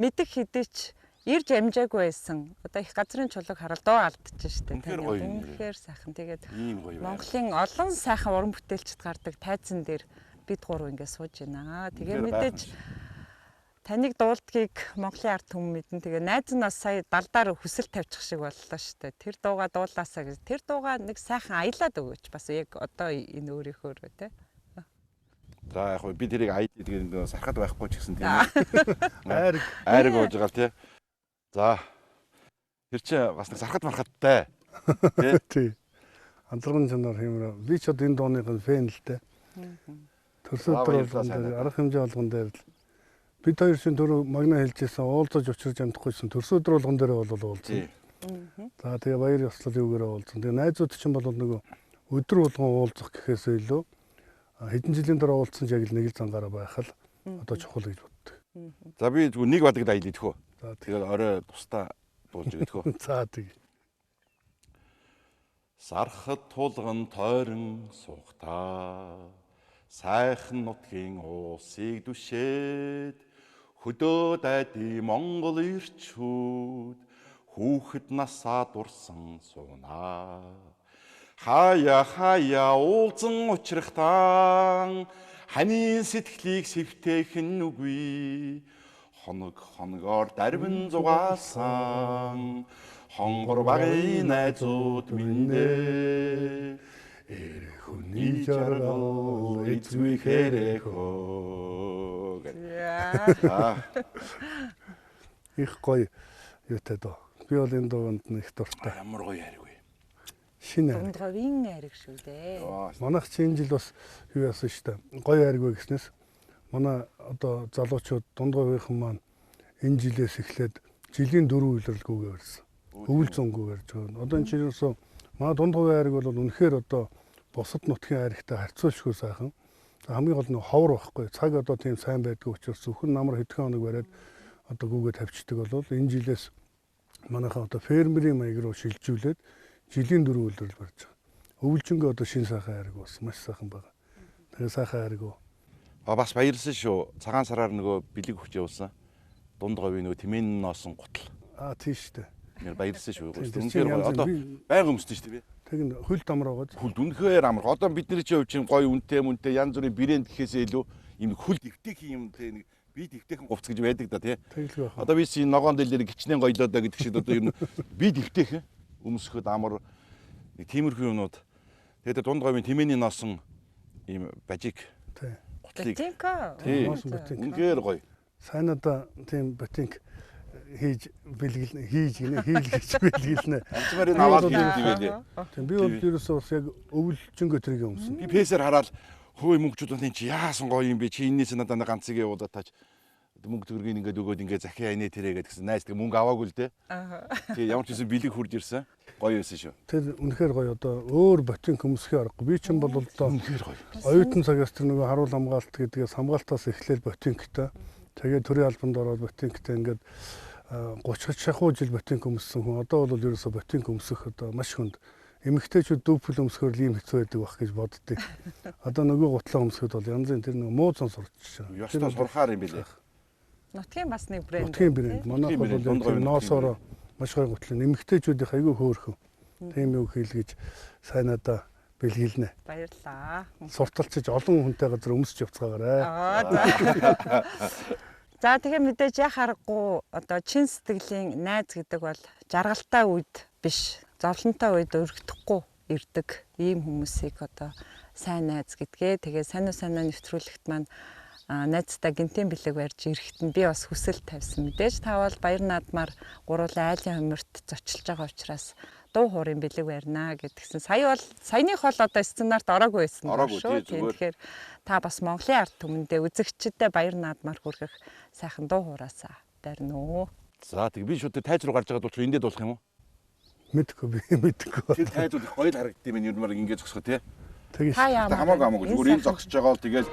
мэдэх хэдийч ирж амжаагүй байсан. Одоо их газрын чулууг хараад доо алдчихж штэ. Үнэхээр гоё юм. Үнэхээр сайхан. Тэгээд Ийм гоё байна. Монголын олон сайхан уран бүтээлчд гардаг тайзан дээр бид гурав ингэ сууж байна. Тэгээ мэдээж таныг дуулдгийг Монголын ард түмэн мэднэ. Тэгээ найз нь бас сая далдаар хүсэл тавьчих шиг боллоо штэ. Тэр дууга дуулаасаа гэж. Тэр дууга нэг сайхан аялаад өгөөч. Бас яг одоо энэ өөрийнхөө те. За яг би тэрийг тэгээд сархад байхгүй ч гэсэн тийм Айраг ууж байгаа тий. За тэр чинь бас нэг сархад мархадтай тий. тий. Анзарган чанар хэмрээ. Би ч одоо энэ дууных фэн л дээ. Төрсөн өдөр болгон дээр арга хэмжээ болгон дээр л бид хоёр шин түрүү магна хэлжсэн уулзаж учрж амтахгүйсэн төрсөн өдөр болгон дээр бол уулзсан. За тэгээ баяр ёслол юугээрээ уулзсан. Тэгээ найзууд чинь бол нөгөө өдөр болгон уулзах гэхээсээ илүү хэдэн жилийн дараа уулзсан ч яг л нэг л цангаараа байх л одоо чухал гэж боддог. За би зүгээр нэг бадаг аялаа идэх үү. За тэгээд орой тусдаа дуулж идэх үү. за тэгээ. Сархад тулган тойрон суугтаа сайхан нутгийн уусыг дүшээд хөдөө дайдын Монгол ирчүүд хүүхэд насаа дурсан суунаа. Хаяа уулзан учрахтаа ханийн сэтгэлийг сэвтэхэн үгүй. Хоногоор дарвин зугаасан хонгор багын найзууд минь хүний жаргал эзгүй хэрэхөө. Их гоё юутай доо. Би бол энэ дуунд их дуртай. Ямар гоё хайрг вэ? Шинэ. Дундговын айраг шүү дээ. Манайх чи энэ жил бас юу яасан штэ. Гоё хайрг вэ гэснээс манай одоо залуучууд дундговынхан маань энэ жилээс эхлээд жилийн 4 үйлрэлгүйгээр ирсэн. Өвөл зөнгөөр гэж байна. Одоо энэ чинь манай дундговын хайрг бол үнэхээр одоо бусад нутгийн хайргтай харьцуулшгүй сайхан. Хамгийн гол нь ховор байхгүй. Цаг одоо тийм сайн байдгүй учраас зөвхөн намар хэдхэн хоног бариад одоо гүгээ тавьчихдаг бол энэ жилээс манайхаа одоо фермерийн маяг руу шилжүүлээд жилийн 4 үйлрэл барьж байгаа. Өвөлжөнгөө одоо шинэ сайхан хайрг бас маш сайхан байгаа. Тэгээ сайхан хайрг уу. Бас баярлсан шүү. Цагаан сараар нөгөө бэлэг өгч явуулсан. Дундговын нөгөө тэмээн ноосон гутал. Тийш дээ. Баярлсан шүү. Үнэхээр одоо байнга өмсдөн шүү дээ. Тэг н хөл дамар байгаа. Хөлд үнэхээр амар. Одоо бидний чинь хувьд чинь гоё үнэтэй янз бүрийн брэнд гэхээсээ илүү юм хөл дэвтээх юм те нэг би дэвтэйхэн говц гэж байдаг да тий. Тэглэх байх. Одоо би чинь ногоон дэлгэр гिचнээ гоёлоо да гэдэг шиг одоо ер нь би дэвтэйхэн өмсөхөд амар нэг тиймэрхүү юмнууд. Тэгээд дундговын тэмээний носон ийм бажиг. Тий. Гутлыг. Тий. Үнэхээр гоё. Сайнада тийм ботинк хийж бэлгэлнэ хийж гинэ хийлгэж бэлгэлнэ. Амцмаар энэ аваад хийдэг байлээ. Тийм би бол ерөөсөө бас яг өвлжөнгөө тэрийг өмсөн. Би пэсээр хараад хөөе мөнгөчүүд энэ чи яасан гоё юм бэ? Чи энэс надад ганцыг явуулаад тааж мөнгө төгрөгийг ингээд өгөөд ингээд захиа инээ тэрэ гэдгсэн. Найс тэг мөнгө аваагүй л дээ. Тий ямар ч юм бэлэг хурж ирсэн. Гоё байсан шүү. Тэр үнэхээр гоё одоо өөр ботинк өмсөхий аргагүй. Би чинь бол одоо үнэхээр гоё. оюутан цагаас тэр нөгөө харуул хамгаалт гэдгээс хамгаалтаас эхлээл ботинктай. Тэгээд төрийн албанд ороод ботинктай ингээд 30 шахуу жил ботинк өмссөн хүн одоо бол ерөөсө ботинк өмсөх одоо маш хүнд эмэгтэйчүүд дүүпл өмсөхөр ийм хэцүү байдаг бах гэж боддгийг. Одоо нөгөө гутлаа өмсөхөд бол янзын тэр нөгөө муу цон сурч байгаа. Ёстой сурхаар юм билээ. Нутгийн бас нэг брэнд. Нутгийн брэнд. Манайх бол ноосоор маш гоё гутлаа эмэгтэйчүүдийн айгүй хөөрхөн. Тийм юу хийлгэж сайнадаа бэлгэлнэ. Баярлаа. Сурталчиж олон хүнтэй газар өмсч явцгаагаарай. За тэгээ мэдээж яхаа аргагүй одоо чин сэтгэлийн найз гэдэг бол жаргалтай үед биш, зовлонтой үед өргөдөхгүй ирдэг ийм хүмүүсийг одоо сайн найз гэдгээ. Тэгээ сайн нэвтрүүлэгт маань найзтай гинтийн бэлэг барьж ирэхэд нь би бас хүсэл тавьсан. Мэдээж та бол баяр наадмаар гуруулаа айлын хомирт зочилж байгаа учраас дуу хуурын бэлэг барина гэдгсэн. Саяных бол одоо сценарт ороогүй байсан шүү. Тэгэхээр та бас Монголын ард түмэндээ үзэгчдэд баяр наадмаар хүргэх сайхан дуу хуураасаа барина уу. За тэг би шууд тайз руу гарч байгаа дуулах эндээ дуулах юм уу? Мэдгүй би мэдгүй. Тэр тайзууд их гоё харагддаг юм ер нь ингэж зогсох тий. Тэгээ хамаагүй зүгээр энэ зогсож байгаа бол тэгэл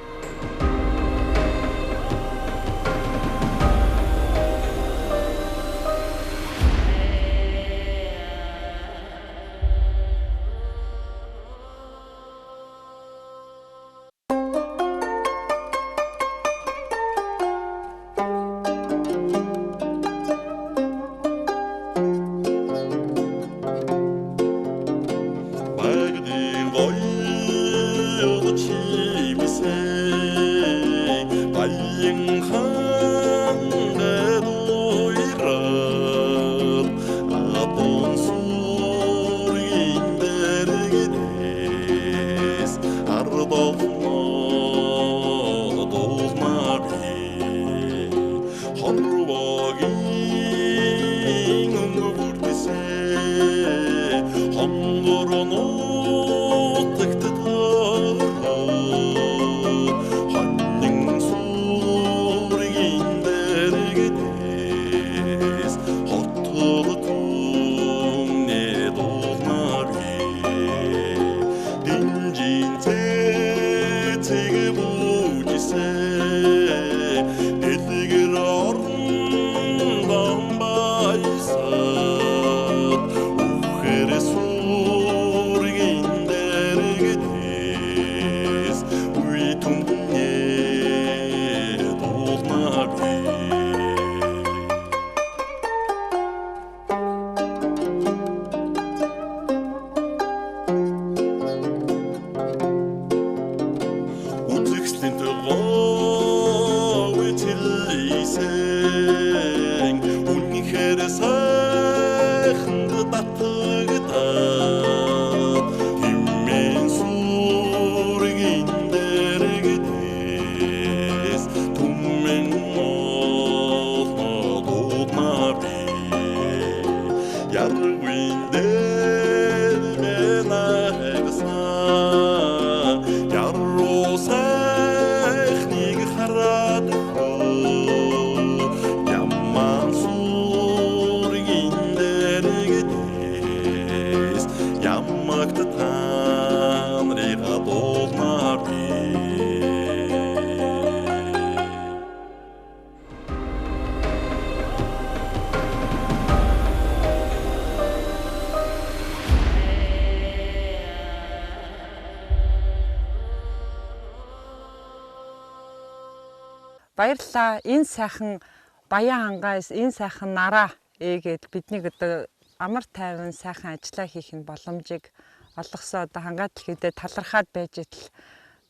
Баярлалаа. Энэ сайхан Баян хангаас энэ сайхан нараа ээгээд биднийг одоо амар тайван сайхан ажиллаа хийх нь боломжийг олгосон. Одоо хангаад хэлэхдээ талархаад байж итл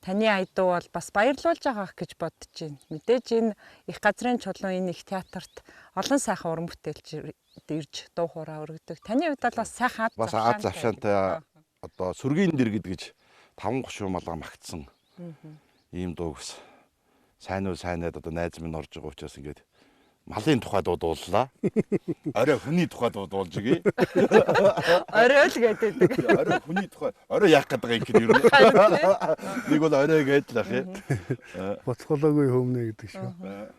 таны айдуу бол бас баярлуулж байгаа гэж бодож байна. Мэдээж энэ их газрын чулуун энэ их театрт олон сайхан уран бүтээлч ирж дуу хоороо өргөдөг. Таны хувьд бол бас сайхан бас аз завшаантай одоо сүргийн дэр гэж 5 гушуу малгай магтсан. Ийм дуу бас сайн уу сайнаад одоо найз минь орж байгаа учраас ингээд малын тухай дуудууллаа. Орой хүний тухай дуудуулж гээ. Орой л гэдэг. Орой хүний тухай. Орой яах гэдэг юм гээд ер нь. Нэг бол орой гээд л ах юм. Боцголоогүй хүмүүнэ гэдэг шүү.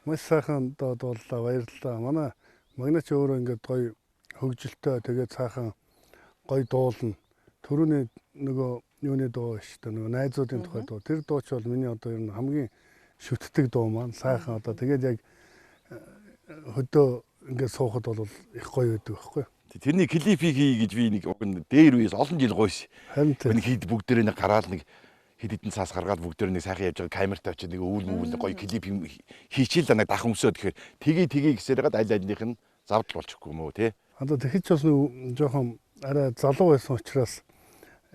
Маш сайхан дуудууллаа. Баярлалаа. Манай магнач өөрөө ингээд гоё хөгжилтэй тэгээд сайхан гоё дуулна. Төрөний нөгөө юуны дуу шүү дээ. Нөгөө найзуудын тухай дуу. Тэр дууч бол миний одоо ер нь хамгийн шүтдэг дуу маань сайхан одоо тэгээд яг хөдөө ингээд суухад бол их гоё байдаг байхгүй. Тэрний клипийг хий гэж би нэг дээр үеэс олон жил гойс. Харин нэг хэд бүгдээрээ нэг гараад нэг хэд хэдэн цаас гаргаад бүгдээр нэг сайхан явж байгаа камертаа очиж нэг өвөл мөвөл гоё клип хийчихэл нэг дахин өмсөд тэгэхээр тгий гэсээр гад аль альнийх нь завдал болчихгүй юм уу тий. Одоо тэгэхч бас нэг жоохон арай залуу байсан учраас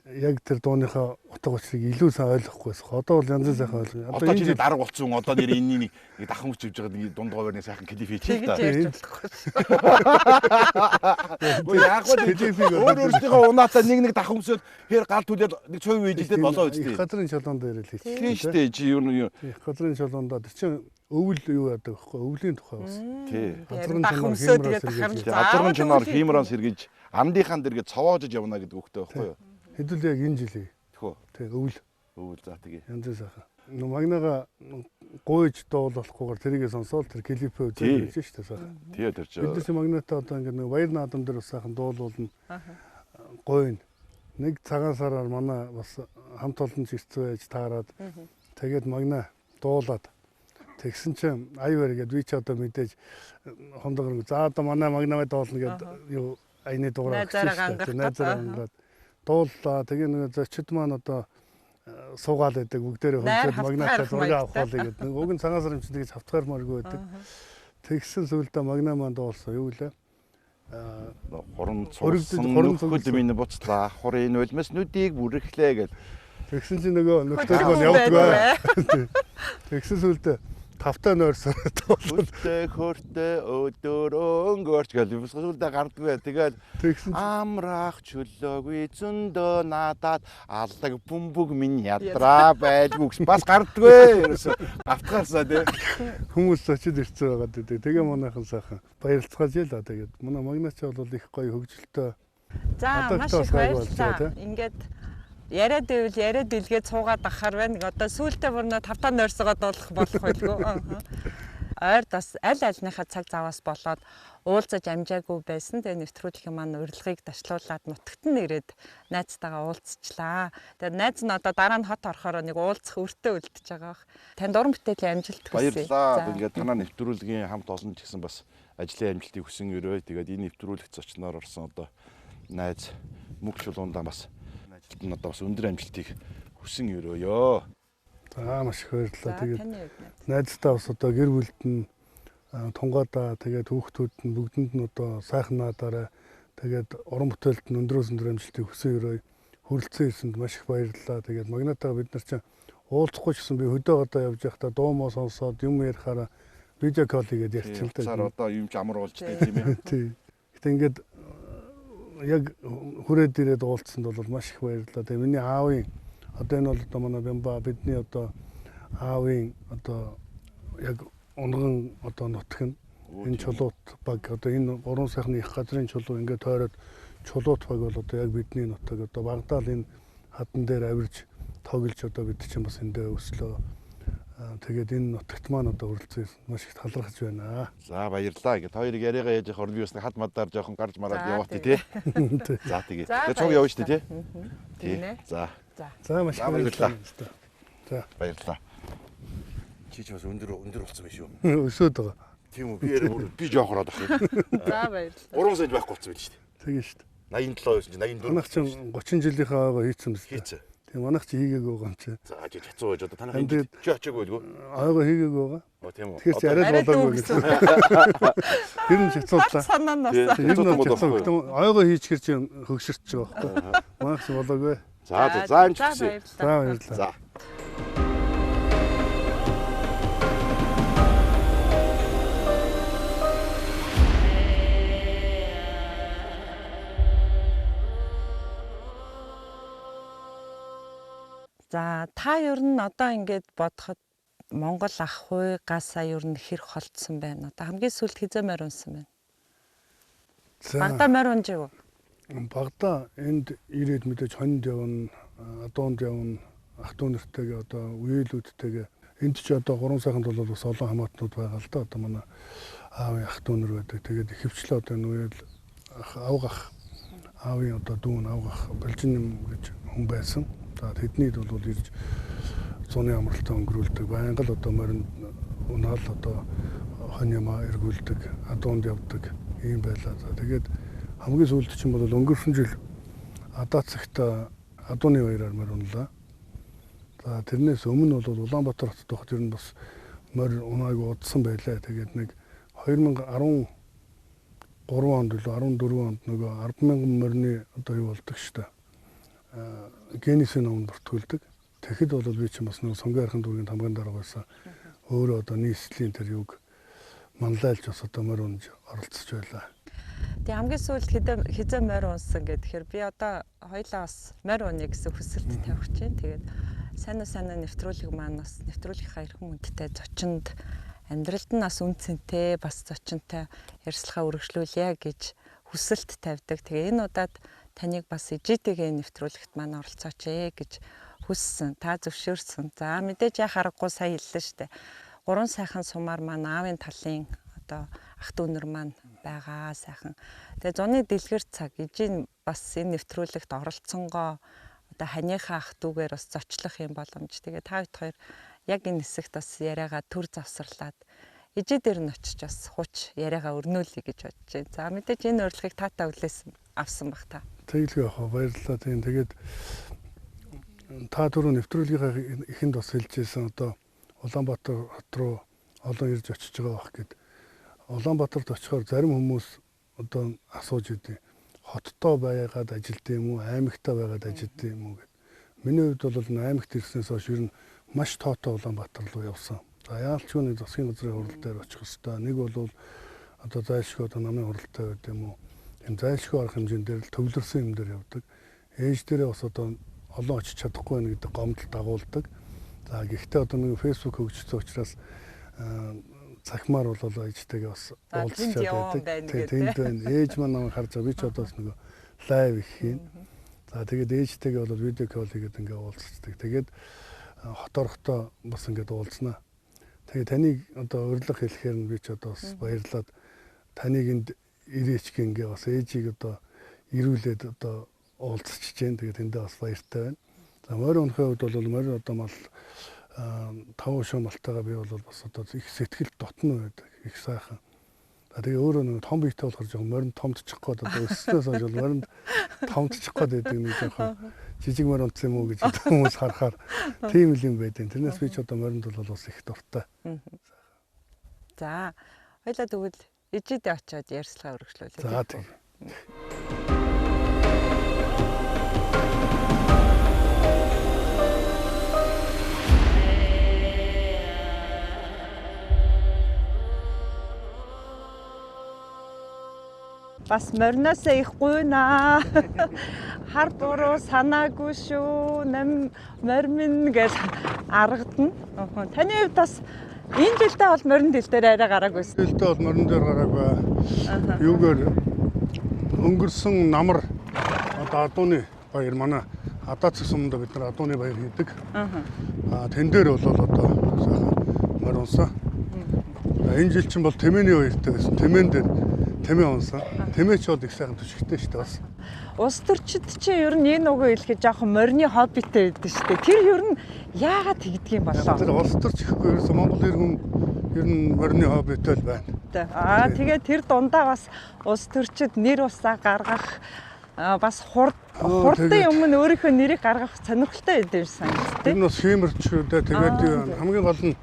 яг тэр дууныхаа утга учирыг илүү сайн ойлгохгүйс. Одоо бол янз бүрийн сайхан ойлгоо. Одоо чиний дарга болцсон. Одоо нэр энэний нэг дахин хүч хийж байгаа нэг дундгойр нэг сайхан клип хийчихээ та. Яг гоо өөрөөсөө унаатай нэг дахин өмсөд хэр гал түлээд нэг цөв үйжилээд болоо үстэй. Их газрын чулуун дээр л хийчихсэн. Тийм шүү дээ. Чи юу их газрын чулуундаа тэр чинь өвөл юу яадаг вэ? Өвлийн тухай бас. Тий. Газрын чанар хиймран сэргийж андынхан дэргээ цовоожж явна гэдэг үгтэй байхгүй юу? Хэдүүл яг энэ жилийн. Тэхүү. Тэг өвөл за тэгээ. Янз бүр сайхан. Магнага гуйж дуулахгүйгээр тэрийг сонсоол тэр клипээ үзэж шүү дээ сайхан. Тий тэр чинь. Бидээс магнатаа одоо ингээд нэг баяр наадам дээр сайхан дуулуулна. Гуйна. Нэг цагаан сараар манай бас хамт олон ирцүү байж таарад. Тэгээд магна дуулаад тэгсэн чинь аюуэр гээд би ч одоо мэдээж хондогор за одоо манай магнаваа дуулна гээд юу айны дуурай найзараа дууллаа. Тэгээ нэг зочид маань одоо суугаал байдаг бүгдээрээ хөлсөд магнатаа зураг авах болъё гэдэг. Уг нь цагаан сар юм чинь тэгж хавтгаар маргүй байдаг. Тэгсэн сүлдээ магна маань дуулсан юу лээ? Хорон цурсан нөхөл минь буцлаа. Хурын нулимс нүдийг бүрхлээ гэл. Тэгсэн чинь нөгөө нөхдөйгөө явдгаа. Тэгсэн сүлдээ тавтаа нойрсоо тоолол. Хөтэ хөртэ өдөрөнгөрч гэл сүлдээ гардгүй. Тэгээд Тэгсэн чинь амрах чөлөөгүй зөндөө надад алдаг бөмбөг минь ядраа байлгүй гэсэн бас гардгүй. Ерөөсө автгаасаа тий. хүмүүс очиж ирсэн байгаа дээ. Тэгээ манайхан сайхан баярлцгааж яла тэгээд манай магнач бол их гоё хөгжилтэй. За маш их баярлалаа. Ингээд яриад илгээд цуугаад ахаар байна. Одоо сүүлдээ бүрнөө тавтаа нойрсогоод болох байлгүй. Ойр бас аль альныхаа цаг заваас болоод уулзаж амжаагүй байсан. Тэгээ нэвтрүүлгийн маань урилгыг ташлуулад нутагт нь ирээд найзтайгаа уулзчлаа. Тэгээ найз нь одоо дараа нь хот орохоор нэг уулзах өртөө үлдчихэж байгаа. Танд уран бүтээлийн амжилт хүсье. Баярлалаа. Ингээд танаа нэвтрүүлгийн хамт олон ч гэсэн бас ажлын амжилтыг хүсэн өрөө. Тэгээд энэ нэвтрүүлэх зочноор орсон одоо найз мөг чулуундаа бас ажилд нь одоо бас өндөр амжилтыг хүсэн өрөөё. За маш их баярлалаа. Тэгээд таны хувьд найзтай бас одоо гэр бүлд нь тунгаадаа тэгээд хүүхдүүд нь бүгдэнд нь одоо сайхан наадаараа тэгээд уран бүтээлд нь өндрөөс өндөр амжилтыг хүсэн өрөөё. Хүрэлцэн ирсэнд маш их баярлалаа. Тэгээд магнатайгаа бид нар чинь уулзахгүй ч гэсэн би хөдөө одоо явж байхдаа дуу муу сонсоод юм ярихаараа видео колл хийгээд ярьчихсан л Сар да. одоо юм ч амар болж тийм ээ. Тий. Гэтэ ингээд яг хүрээд ирээд уулзсанд бол маш их баярлалаа. Тэгээ миний аавын одоо энэ бол одоо манай Бямба бидний одоо аавын одоо яг унган одоо нутг нь энэ чулуут баг одоо энэ уран сайхны их газрын чулуу ингээд тойроод чулуут баг бол одоо яг бидний нутаг одоо багдаал энэ хадан дээр авирж тоглож одоо бид чинь бас эндээ өслөө. Тэгээд энэ нутагт маань одоо хүрэлцэн маш их талархаж байна. За баярлалаа. Ингээд хоёрыг яриагаа яаж явах орны юусны хад мадаар жоохон гарч мараад яваад тий. За тэгээ. Тэгээ цуг явна шүү дээ тий. Тий. За. За маш их баярлалаа. За Баярлалаа. Чи ч бас өндөр болсон байх шүү. өсөөд байгаа. Тийм үү. Би жоох ороод ах юм. За баярлалаа. 3 сая байх болсон байл шүү дээ. Тэгээ шүү дээ. 87 байсан чи 84. Манайх чинь 30 жилийнхаа аагаа хийцэн биз дээ. Хийцээ. Тэгээ манайх чи хийгээгүй байгаа юм чи. За чи хацуу байж одоо танах энэ чи очоогүй байлгүй. Аагаа хийгээгүй байгаа. Тийм үү. Тэгэхээр чи арай болоогүй гэсэн. Тэр нь хэцүүлээ. Санаанаас. Тэр нь хэцүү. Аагаа хийчихэр чи хөгшөрч байгаа байхгүй. Манайх чи болоогүй. За амжилт хүсье. За баярлалаа. За. За та ер нь одоо ингээд бодоход Монгол ах хуй гасаа ер нь хэр холдсон байна. Одоо хамгийн сүүлд хизээ морь унсан байна. Багада морь унж юу? Багада энд ирээд мэдээж хонд явна, адуунд явна, ах дүү нэртэйгээ одоо үеэлүүдтэйгээ энд ч одоо гурван сайханд бол бас олон хамаатнууд байгаа л да. Одоо манай аавын ах дүү нар байдаг. Тэгээд ихэвчлэн одоо энэ үеэл авгах аавын одоо дүүн авгах Балжин гэж хүн байсан. За тэднийд бол ирж зуны амралтаа өнгөрүүлдэг. Байнга л одоо моринд унаал одоо хоньямаа эргүүлдэг, адуунд явдаг ийм байлаа. За тэгээд хамгийн сүүлд чинь бол өнгөрсөн жил Адаа цагт адууны баяраар морь унлаа. За тэрнээс өмнө бол Улаанбаатар хотод тогт ер нь бас морь унаагүй удсан байлаа. Тэгээд нэг 2013 онд л 14 онд нөгөө 10,000 морины одоо юу болдог шүү дээ. Генисийн номонд бүртгүүлдэг. Тэгэхэд бол би чинь бас нэг сонгойрхон дүүргийн тамгын дарга байсан. Өөрөө одоо нийслэлийн тэр юг манлайлж бас одоо морь унж оролцож байлаа. Тэгээ хамгийн сүүлд хизээ морь унсан гэхээр би одоо хоёлаа бас морь унъя гэсэн хүсэлт тавих чинь. Тэгээд сайн нэвтрүүлэг маань бас нэвтрүүлгийнхаа эрхэм үндтэй зочинд амьдралд нь бас үнцэнтэй бас зочинтой ярьслахаа үргэлжлүүлье гэж хүсэлт тавьдаг. Тэгээ энэ удаад таныг бас ижитэйгээ нэвтрүүлэгт маань оролцооч гэж хүссэн. Та зөвшөөрсөн. За мэдээж яа харахгүй сайн хэллээ шүү дээ. 3 сайхан сумаар маань аавын талын одоо ах дүүнэр маань байгаа сайхан. Тэгээ зуны дэлгэр цаг ижийн бас энэ нэвтрүүлэгт оролцсонгоо одоо ханыхаа ах дүүгээр бас зочлох юм боломж. Тэгээ та хоёр яг энэ хэсэгт бас яриагаа төр завсарлаад ижи дээр нь очиж бас хууч яриагаа өрнүүлье гэж бодож байна. За мэдээж энэ урилгыг таатаа хүлээсэн авсан баг та. Тэглээ яхаа баярлалаа. Тэгээд та түрүү нэвтрүүлгийнхаа ихэнд бас хэлжсэн одоо Улаанбаатар хот руу олон ирж очиж байгаа бах гэд. Улаанбаатарт очихоор зарим хүмүүс одоо асууж идэв. Хоттоо байгаад ажилд юм уу, аймагтаа байгаад ажилд юм уу гэд. Миний хувьд бол аймагт ирснээс хойш ер нь маш тоотой Улаанбаатар руу явсан. За яалчгүй нэг засгийн газрын хурал дээр очих хэвээр. Нэг бол одоо зайлшгүй одоо намын хуралтай байд юм уу. Эм зайлшгүй арга хэмжээнд дээр л төвлөрсөн юм дээр явдаг. Ээж дээрээ бас одоо олон очиж чадахгүй байна гэдэг гомдол дагуулдаг. За гэхдээ одоо нэг Facebook хөгжсөн учраас цахимаар бол ээжтэйгээ бас уулзчаад байдаг. Тэнд байна. Ээж маань намайг харж байгаа. Би ч одоо нэг лайв их хийн. За тэгээд ээжтэйгээ бол видео кол хийгээд ингээ уулздаг. Тэгээд хот орохдоо бас ингээд уулзнаа. Тэгээд таныг одоо урилга хэлэхээр нь би ч одоо бас баярлаад таныг энд ирээч гингээ бас ээжийг одоо ирүүлээд одоо уулзчихж जैन. Тэгээд тэндээ бас баяртай байна. За морин өнөхөө хувьд бол морин одоо мал 5 шуу малтайгаа би бол бас одоо их сэтгэл дотно байдаг. Их сайхан. Тэгээ өөрөө нэг том биетэй болохоор жоохон морин томдчих гээд одоо өсснөөс хойш бол морин томдчих гээд байдаг нэг жоохон жижиг морин утсан юм уу гэж хүмүүс харахаар тийм л юм байдаг. Тэрнээс би ч одоо моринд бол бас их дуртай. За хоёлаа тэгвэл ижидээ очиод ярьцлага өргөжлүүлээ. За тийм. Бас мориноосоо их гуйнаа. Хар буруу санаагүй шүү. Морин гэж аргадна. Таны хувьд бас энэ жилдээ бол морин тэл дээр арай гараагүйсэн. Жилдээ бол морин дээр гараагүй. Юугээр өнгөрсөн намар одоо адууны баяр манай Адаа цэг суманд бид нар адууны баяр хийдэг. Тэн дээр бол одоо сайхан морин унсан. Энэ жил чинь бол тэмээний баяртай гэсэн. Тэмээн дээр тэмээ унсан. Тэмээ ч бол их сайхан төшигтэй шүү дээ бас. Улс төрчид чинь ер нь энэ уг хэлэхэд жоохон морины хоббитэй байдаг шүү дээ. Тэр ер нь яагаад тэгдэг юм болоо? Тэр улс төрч ихгүй ерөөсөө Монгол иргэн ер нь морины хоббитэй л байна. Тэгээд тэр дундаа бас улс төрчид нэр усаа гаргах бас хурдан юм нь өөрийнхөө нэрийг гаргах сонирхолтой байдаг юм санагдав. Тэр нь бас хэмэрчүүдээ тэгээд хамгийн гол нь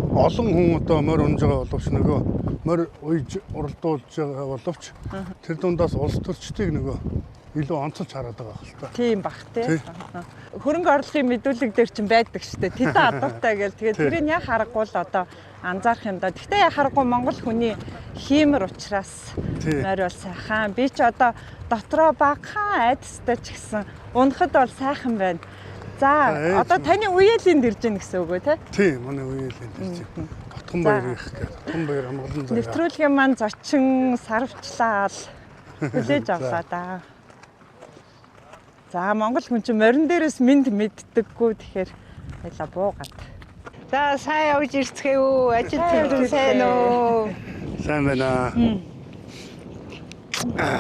олон хүн одоо морь унж байгаа боловч нөгөө морь уйж уралдуулж байгаа боловч тэр дундаас улс төрчдийг нөгөө илүү онцолж хараад байгаа хэл та. Тийм бах тий. Хөрөнгө орлогын мэдүүлэг дээр чинь байдаг шүү дээ. Тэдэн адуутай гэл тэгээд тэрийг яг харахгүй л одоо анзаарах юм да. Гэхдээ яг харахгүй Монгол хүний хиймэр учраас морь бол сайхан. Би ч одоо дотроо багахан айдастай ч гэсэн унахад бол сайхан байна. За одоо таны үеэлийн дэрж гэн гэсэн үг үү те? Тийм, манай үеэлийн дэрж. Тотгон баяр их гэдэг. Тотгон баяр амгалан заяа. Нэвтрүүлгийн маань зочин сарвчлаа л хүлээж авлаа да. За Монгол хүн чинь морин дээрээс мэд мэддэггүй тэгэхээр байла буугаад. За сайн явж ирцгээе үү? Ажил төвлөрсөн сайн уу? Сайн байна.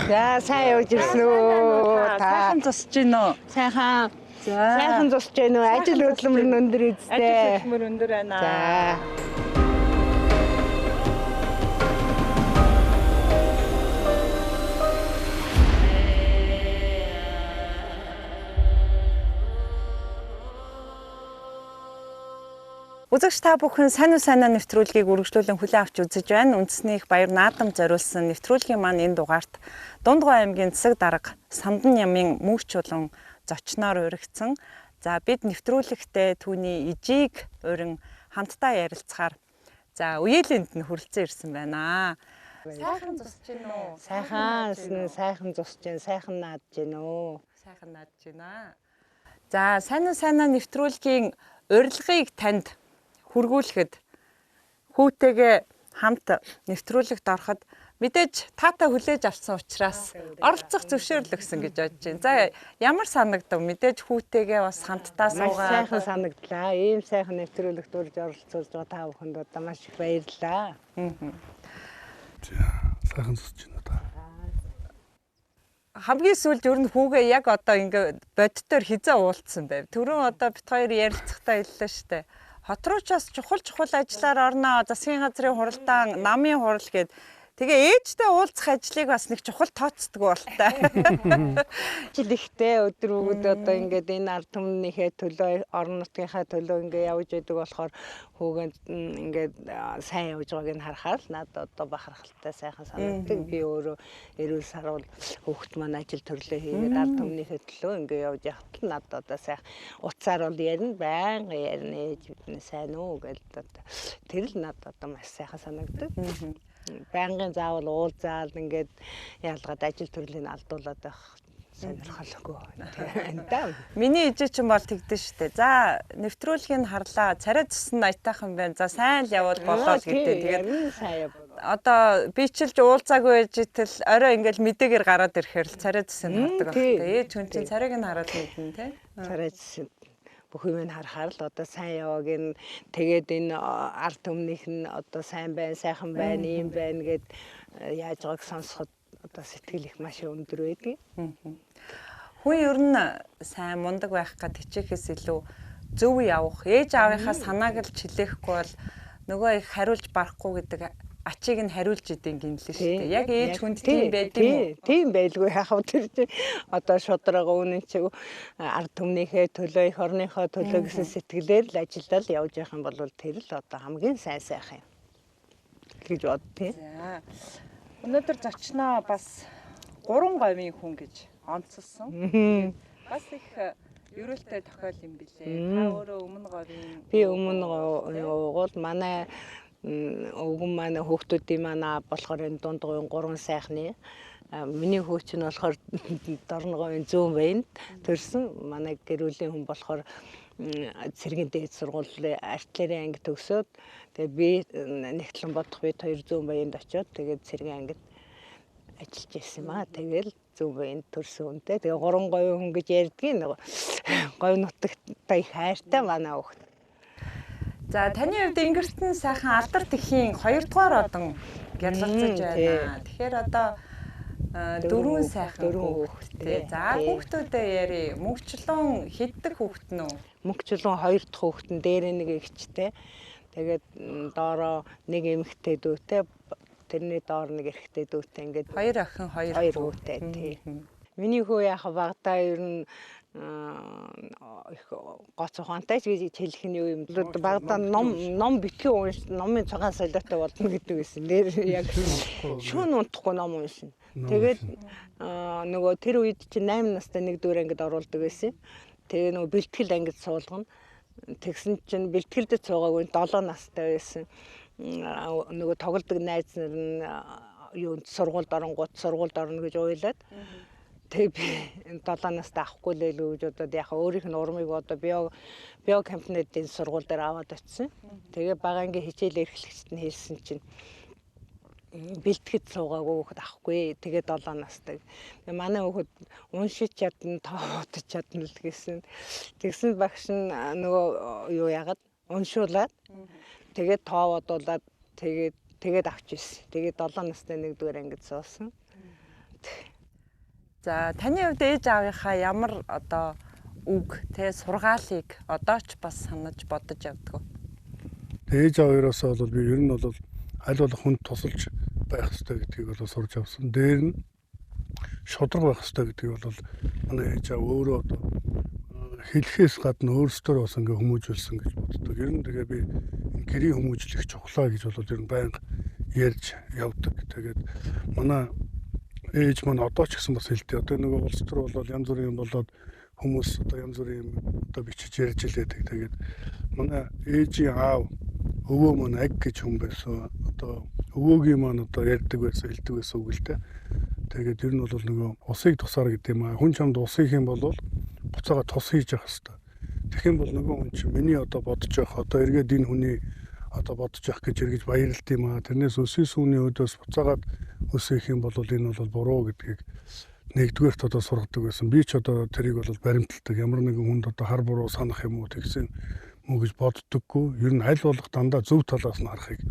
За сайн явж ирсэн үү? Сайхан зусж гин үү? Сайхан. Сайхан зусж гин үү? Ажил хөдөлмөр нь өндөр үстэй. Ажил хөдөлмөр өндөр байна. За. Үзэгч та бүхэн сайн уу сайнаа нэвтрүүлгийг үргэлжлүүлэн хүлээн авч үзэж байна. Үндэснийх баяр наадам зориулсан нэвтрүүлгийн маань энэ дугаарт Дундгой аймгийн Цэг дарга Самдан Ямын мөнх чулуун зочноор уригдсан. За бид нэвтрүүлэгтээ түүний ижийг урин хамтдаа ярилцахаар за үеэлэнд нь хүрэлцэн ирсэн байна. Сайхан зусж гин үү? Сайхан зусж гин, сайхан наадж гин үү? Сайхан наадж байна. За сайн уу сайнаа нэвтрүүлгийн урилгыг танд хүргүүлэхэд хүүтэйгээ хамт нэвтрүүлэгт ороход мэдээж таата хүлээж авсан учраас оролцох зөвшөөрөл өгсөн гэж бодож байна. За ямар санагдав? Мэдээж хүүтэйгээ бас хамтдаа суугаад сайхан санагдлаа. Ийм сайхан нэвтрүүлэгт урьж оролцуулж байгаа та бүхэнд одоо маш их баярлалаа. Сайхан зусж байна та. Хамгийн сүүлд ер нь хүүгээ яг одоо ингээ бодтоор хизээ уулцсан байв. Түрүүн одоо бит хоёр ярилцахтаа хэллээ штэ. Хот руу ч бас чухал ажлаар орноо. Засгийн газрын хуралдаан, намын хурал гээд Тэгээ ээжтэй уулзах ажлыг бас нэг чухал тооцдог болтой. Жилихтэй өдөр бүгд одоо ингээд энэ ард түмнийхээ төлөө орон нутгийнхаа төлөө ингээд явж байдаг болохоор хүүгэнд ингээд сайн явж байгааг нь харахаар л надад одоо бахархалтай сайхан санагддаг. Би өөрөө эрүүл сарвал хүүхэд маань ажил төрлөө хийгээд ард түмнийхээ төлөө ингээд явж явахад л надад одоо сайхан утсаар бол ярина байнга ярина ээж бидний сайн уу гэдэг одоо тэр л надад одоо маш сайхан санагддаг. Байнгын заавал уулзаал ингээд яалгаад ажил төрлийг алдуулаад байх сонирхолгүй байна. Миний ээжээ ч юм бол тэгдэж штэ. За нэвтрүүлгийг харлаа. Царай цэсэн аятайхан байна. За сайн л явбал болоо л гэдэг. Тэгээд сайн одоо би ч л уулзаагүй ээжтэй л орой ингээл мэдээгээр гараад ирэхээр л царай цэсэн хардаг байна. Ээж хүн чинь царайг нь хараад мэднэ те. Царай цэсэн бүх юм харахаар л одоо сайн яваг энэ тэгээд энэ ард түмнийх нь одоо сайн байна, сайхан байна, ийм байна гэд яаж байгааг сонсоход одоо сэтгэл их маш өндөр байдаг. Хүн ер нь сайн мундаг байх гад хичээхээс илүү зөв явах, ээж аавынхаа санааг л чилээхгүй бол нөгөө их хариулж барахгүй гэдэг ачийг нь хариулж идэв гинлээ шүү дээ. Яг ээж хүнд тийм байдаг юм уу? Тийм байлгүй яхав тэр чинь одоо шудрага үнэн чи ард түмнийхээ төлөө, эх орныхоо төлөө гэсэн сэтгэлээр л ажиллаад явж явах юм бол тэр л одоо хамгийн сайн сайхан юм гэж боддیں۔ За. Өнөөдөр зочноо бас 3 говийн хүн гэж онцлсон. Бас их ерөөлтэй тохиол юм билээ. Та өөрөө өмнө говийн би өмнө угуул манай өвгөн манай хүүхдүүдийн манай болохоор энэ дунд говийн 3 сайхны миний хөөч нь болохоор дорн говийн зүүн байнд төрсөн. Манай гэрүүлийн хүн болохоор цэргийн дээд сургуулийн артиллерийн анги төгсөөд тэгээ би нэгтлэн бодох бид 2 зүүн байнд очиод тэгээд цэргийн ангид ажиллаж ирсэн юм аа. Тэгэл зүүн байнд төрсөн үнтэй. Тэгээ 3 говийн хүн гэж ярьдгийг нэг говь нутагтай их хайртай манай хүүхд. За таны хувьд ингэртэн сайхан алдар тэхийн 2 дугаар одон гялалцаж байна. Тэгэхээр одоо 4 сайхан хүүхэдтэй. За хүүхдүүдээ яри мөнхчлэн хэддэг хүүхэд нь үү? Мөнхчлэн 2 дахь хүүхэд нь дээр нэг эгчтэй. Тэгээд доороо нэг эмэгтэй дүүтэй, тэрний доор нэг эрэгтэй дүүтэй ингээд 2 охин 2 хүүтэй тий. Миний хүү яхаа багтаа ер нь их гоц ухаантай ч гэж хэлэх нь юу юм. Багтаа ном битгий унш, номын цагаан солиотой болно гэдэг байсан. Нэр яг шүүн унтахгүй ном уншина. Тэгээд нөгөө тэр үед чи 8 настай нэг дүүр ангид оруулдаг байсан. Тэгээ нөгөө бэлтгэл ангид суулгана. Тэгсэн чинь бэлтгэлдээ цуугаагүй 7 настай байсан. Нөгөө тоглодог найз нар нь юу сургуульд орно гэж уйлаад тэг би 7 настай авахгүй л гэж бодоод яхаа өөрийнх нь урмыг одоо биокомпанидын сургууль дээр аваад очив. Тэгээ багаангийн хичээл эрхлэгчд нь хэлсэн чинь бэлтгэж суугаагүй хүүхэд авахгүй. Тэгээ 7 настай. Манай хүүхэд уншиж чадна, тоодож чадна л гэсэн. Тэгсэн багш нь нөгөө юу яагаад уншуулад тэгээд тоодуулаад тэгээд авч ирсэн. Тэгээд 7 настай нэг дүүр ангид суусан. За таны хувьд ээж аавынхаа ямар одоо үг те сургаалыг одоо ч бас санаж бодож явдаг уу? Ээж аваараас бол би ер нь бол аль болох хүнд тусалж байх хэрэгтэй гэдгийг бол сурч авсан. Дээр нь шудраг байх хэрэгтэй гэдгийг бол манай ээж аав өөрөө одоо хэлэхээс гадна өөрсдөө бас ингээ хүмүүжүүлсэн гэж боддог. Ер нь тэгээ би гэрийн хүмүүжлэх чухлаа гэж бол ер нь байнга ярьж явдаг. Тэгээд манай ээж маань одоо ч гэсэн бас хэлдэг. Одоо нөгөө улс төр бол янз бүрийн юм болоод хүмүүс одоо янз бүрийн юм одоо бичиж ярьж илээдэг. Тэгээд манай ээжийн аав өвөө маань аг гэж хүн байсан. Одоо өвөөгийн маань одоо ярьдаг байсан, хэлдэг байсан үг л дээ. Тэгээд ер нь бол нөгөө усыг тусаар гэдэг юм аа. Хүн чамд ус хийх юм бол буцаага тус хийж явах хэрэгтэй. Тэгэх юм бол нөгөө хүн чинь миний одоо бодож явах одоо эргээд энэ хүний одоо бодож явах гэж эргэж баярлалт юм аа. Тэрнээс өсвийн сүүний өдөөс буцаагаад өсөх юм бол энэ бол буруу гэдгийг нэгдүгээрт одоо сургадаг байсан. Би ч одоо тэрийг бол баримталдаг. Ямар нэгэн хүнд одоо хар буруу санах юм уу тэгсэн мүү гэж боддоггүй. Ер нь аль болох дандаа зөв талаас нь харахыг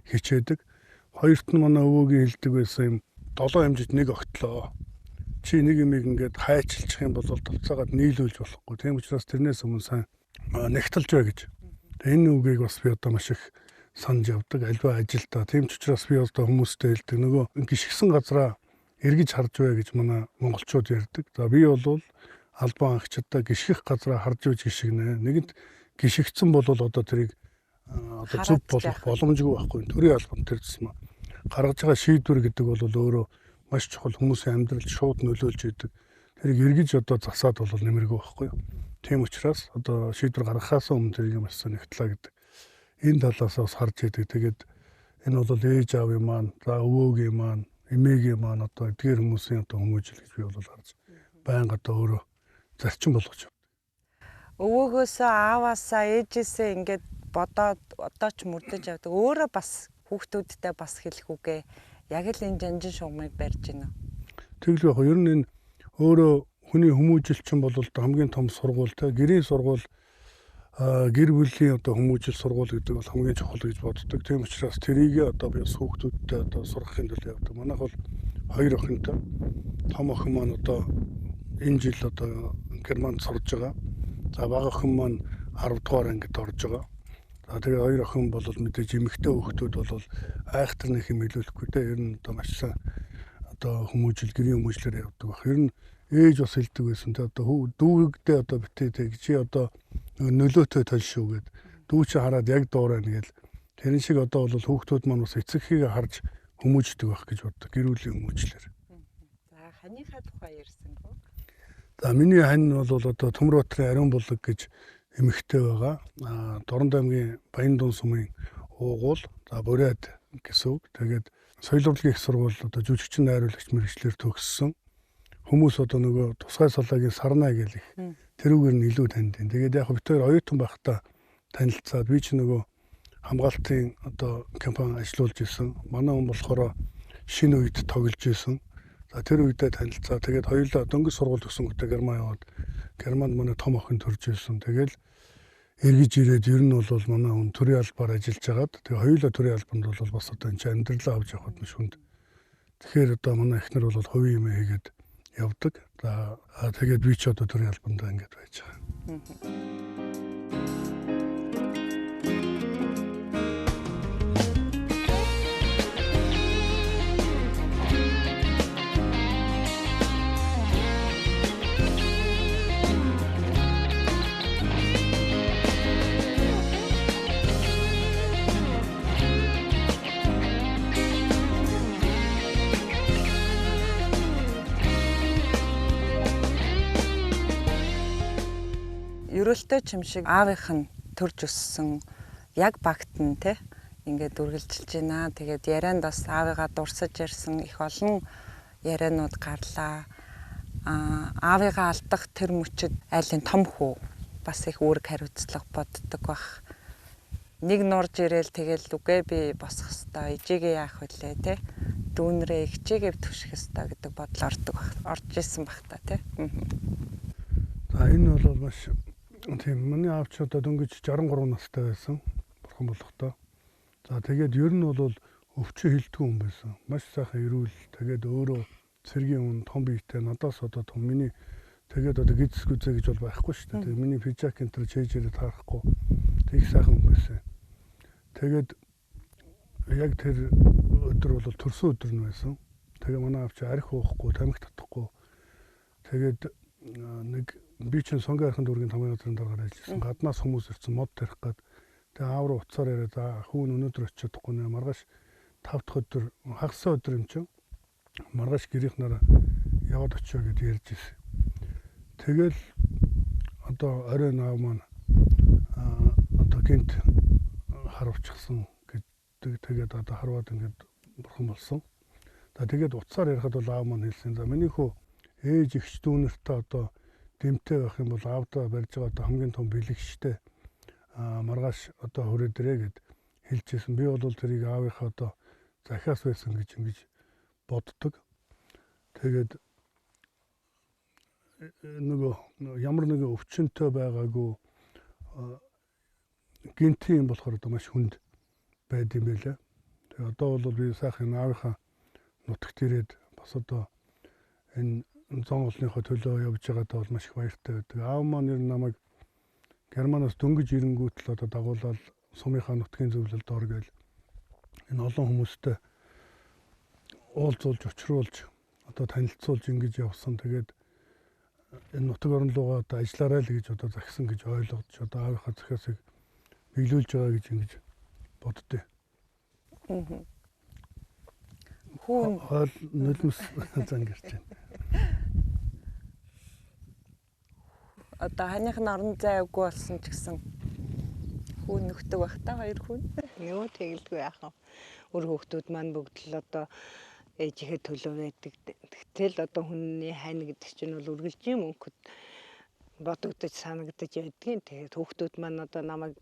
хичээдэг. Хоёрт нь манай өвөөгийн хэлдэг байсан юм 7 хэмжиж нэг огтлоо. Чи нэг юмыг ингээд хайчилчих юм бол тавцаагаад нийлүүлж болохгүй. Тийм учраас тэрнээс өмнө сайн нэгтэлж бай гэж. Энэ үгийг бас би одоо маш их санаж явдаг альва ажилдаа. Тийм ч учраас би одоо хүмүүстэй хэлдэг нөгөө гიშгсэн газараа эргэж харж бай гэж манай монголчууд ярьдаг. За би бол албан агчдаа гიშгэх газараа харж үйж гიშгэнэ. Нэгэнт гიშгцэн бол одоо тэрийг одоо зөв болох боломжгүй байхгүй. Төрийн албан тэр тусмаа гаргаж байгаа шийдвэр гэдэг бол өөрөө маш чухал, хүмүүсийн амьдралд шууд нөлөөлж идэг. Тэрийг эргэж одоо засаад бол нэмэргүй байхгүй. Тийм учраас одоо шийдвэр гаргахаас өмнө тэрийг маш сайн нэгтлээ гэдэг. Энэ талаас бас харж идэг. Тэгээд энэ бол ээж аавын маань, за өвөөгийн маань, эмээгийн маань одоо эдгээр хүмүүсийн одоо хүмүүжил гэж би бол харж байнга одоо өөрөө зарчим болгож байна. Өвөөгөөсөө ааваасаа ээжээсээ ингээд бодоод одоо ч мөрдөж явдаг. Өөрөө бас хүүхдүүдтэй бас хэлэх үгээ. Яг л энэ жанжин шугамыг барьж байна. Тэгэл яг ер нь энэ өөрөө хүний хүмүүжилчин бол хамгийн том сургууль те гэрийн сургууль гэр бүлийн одоо хүмүүжил сургууль гэдэг бол хамгийн чухал гэж боддог. Тийм учраас тэрийг одоо би бас хүүхдүүдтэй одоо сургахын төлөө явдаг. Манайх бол 2 охинтой. Том охин маань одоо энэ жил одоо Германд сурж байгаа. За бага охин маань 10 дугаар ангид орж байгаа. За тэгээ 2 охин бол мэдээж эмэгтэй хүүхдүүд бол айхтар нэг юм илүүлэхгүй те. Ер нь одоо маш сайн одоо хүмүүжил гэрийн хүмүүжлээр явдаг баг. Ер нь ээж бас хэлдэг байсан те одоо дүүгдээ одоо битээ те чи одоо нөлөөтэй тал шүү гэд дүү чи хараад яг дуурайна гээл тэрэн шиг одоо бол хүүхдүүд маань бас эцэгхийг харж хүмүүждэг байх гэж боддог гэр бүлийн хүмүүжлэр. За ханыхаа тухай ярьсангүй. За миний хань бол одоо Төмөрбаатарын Ариун булаг гэж эмэгтэй байгаа. Дорнод аймгийн Баяндун сумын уугуул за Бурайд гэсэн үг. Тэгээд соёл урлагийн их сургууль одоо жүжигчин найруулагч мэргэжлэр төгссөн. Хүмүүс одоо нөгөө тусгай салаагийн Сарнаа гэх их тэрүүгээр нь илүү танд. Тэгээд яг бид хоёр оюутан байхдаа танилцаад би ч нөгөө хамгаалтын одоо компани ажиллуулж исэн. Манай хүн болохоор шинэ үед тоглож исэн. За тэр үедээ танилцаа. Тэгээд хоёулаа дөнгөж сургууль төгсөн хөтэ Герман яваад Германд манай том охин төрж исэн. Тэгэл эргэж ирээд ер нь бол манай хүн төрийн албаар ажиллаж хагаад тэгээд хоёулаа төрийн албанд бол бас одоо энэ амьдралаа авч явахад маш хүнд. Тэгэхээр одоо манай эхнэр бол хувийн юм хийгээд явдаг. За тэгээд би ч одоо төрийн албанд ингэж байж байгаа. Ерөөлтэй чим шиг аавынх нь төрж өссөн яг багт нь те ингээд үргэлжилж байна. Тэгээд ярианд бас аавыгаа дурсаж ярьсан их олон ярианууд гарлаа. Аавыгаа алдах тэр мөчөд айлын том хүү бас их үүрэг хариуцлага боддог бах. Нэг нурж ирээл тэгэл үгээ би босох хэвээр ижигээ яах вүлээ те. Дүүнрээ ихчээгээ түших хэвээр гэдэг бодол ордог бах. Орж исэн бах та те. За энэ бол маш тийм миний аав ч одоо дөнгөж 63 настай байсан. Бурхан болохдоо. За тэгээд ер нь бол өвчөө хилдэг хүн байсан. Маш сайхан эрүүл. Тэгээд өөрөө цэргийн хүн том биетэй надаас одоо том миний тэгээд одоо гидс гүзээ гэж бол байхгүй шүү дээ. Тэгээд миний пижак энтер чэйжэрээ таарахгүй. Тэг сайхан хүн байсан. Тэгээд яг тэр өдөр бол төрсөн өдөр нь байсан. Тэгээ манай аав чи арх уухгүй, тамхи татахгүй. Тэгээд нэг би чинь Сонгойрхон дүүргийн тамгын газрын дараагаар ажилласан. Гаднаас хүмүүс ирсэн мод тарих гээд тэгээ аав руу уцаар яриа за хүүн өнөөдөр очиж чадахгүй нэ маргааш 5 дахь өдөр хагас өдөр юм чинь маргааш гэрийнхнаараа яваад очио гэд ярьж ирсэн. Тэгэл одоо оройн аав маань одоо гинт харавчихсан гэдэг тэгээд одоо харваад ингээд бурхан болсон. За тэгээд уцаар ярихад бол аав маань хэлсэн. За миний хөө ээж ихч дүүнэртээ одоо дэмтэй байх юм бол аавдаа барьж байгаа одоо хамгийн том бэлэгчтэй маргааш одоо хүрээдэрээ гэд хэлжсэн. Би бол тэрийг аавынхаа одоо захиас байсан гэж ингэж боддог. Тэгээд нөгөө ямар нэгэн өвчнөд байгаагүй гинти юм болохоор одоо маш хүнд байд юм байлаа. Тэгээд одоо бол би сайхан аавынхаа нутагт ирээд бас одоо энэ зонголныхоо төлөө явж байгаадаа бол маш их баяртай байдаг. Аав маань ер нь намайг Германаас дөнгөж ирэнгүүт л одоо дагуулаад сумынхаа нутгийн зөвлөлд ор гээл энэ олон хүмүүстэй уулзуулж учруулж одоо танилцуулж ингэж явсан. Тэгээд энэ нутаг орон руугаа одоо ажиллаарай л гэж одоо загсан гэж ойлгож одоо аавынхаа захиасыг биелүүлж байгаа гэж ингэж боддөө. Хүүн Хоол нулимс зангирч байна. одоо ханих нь орон зай авгүй болсон ч гэсэн хүүн нөхдөг байх та хоёр хүүн. Нөгөө тэгэлгүй яах вэ? Өөр хүүхдүүд маань бүгд л одоо ээжийнхээ төлөө байдаг. Тэгтэл одоо хүний хайна гэдэг чинь бол үргэлжийн мөнхөд бодогдож санагдаж байдгийн. Тэгээд хүүхдүүд маань одоо намайг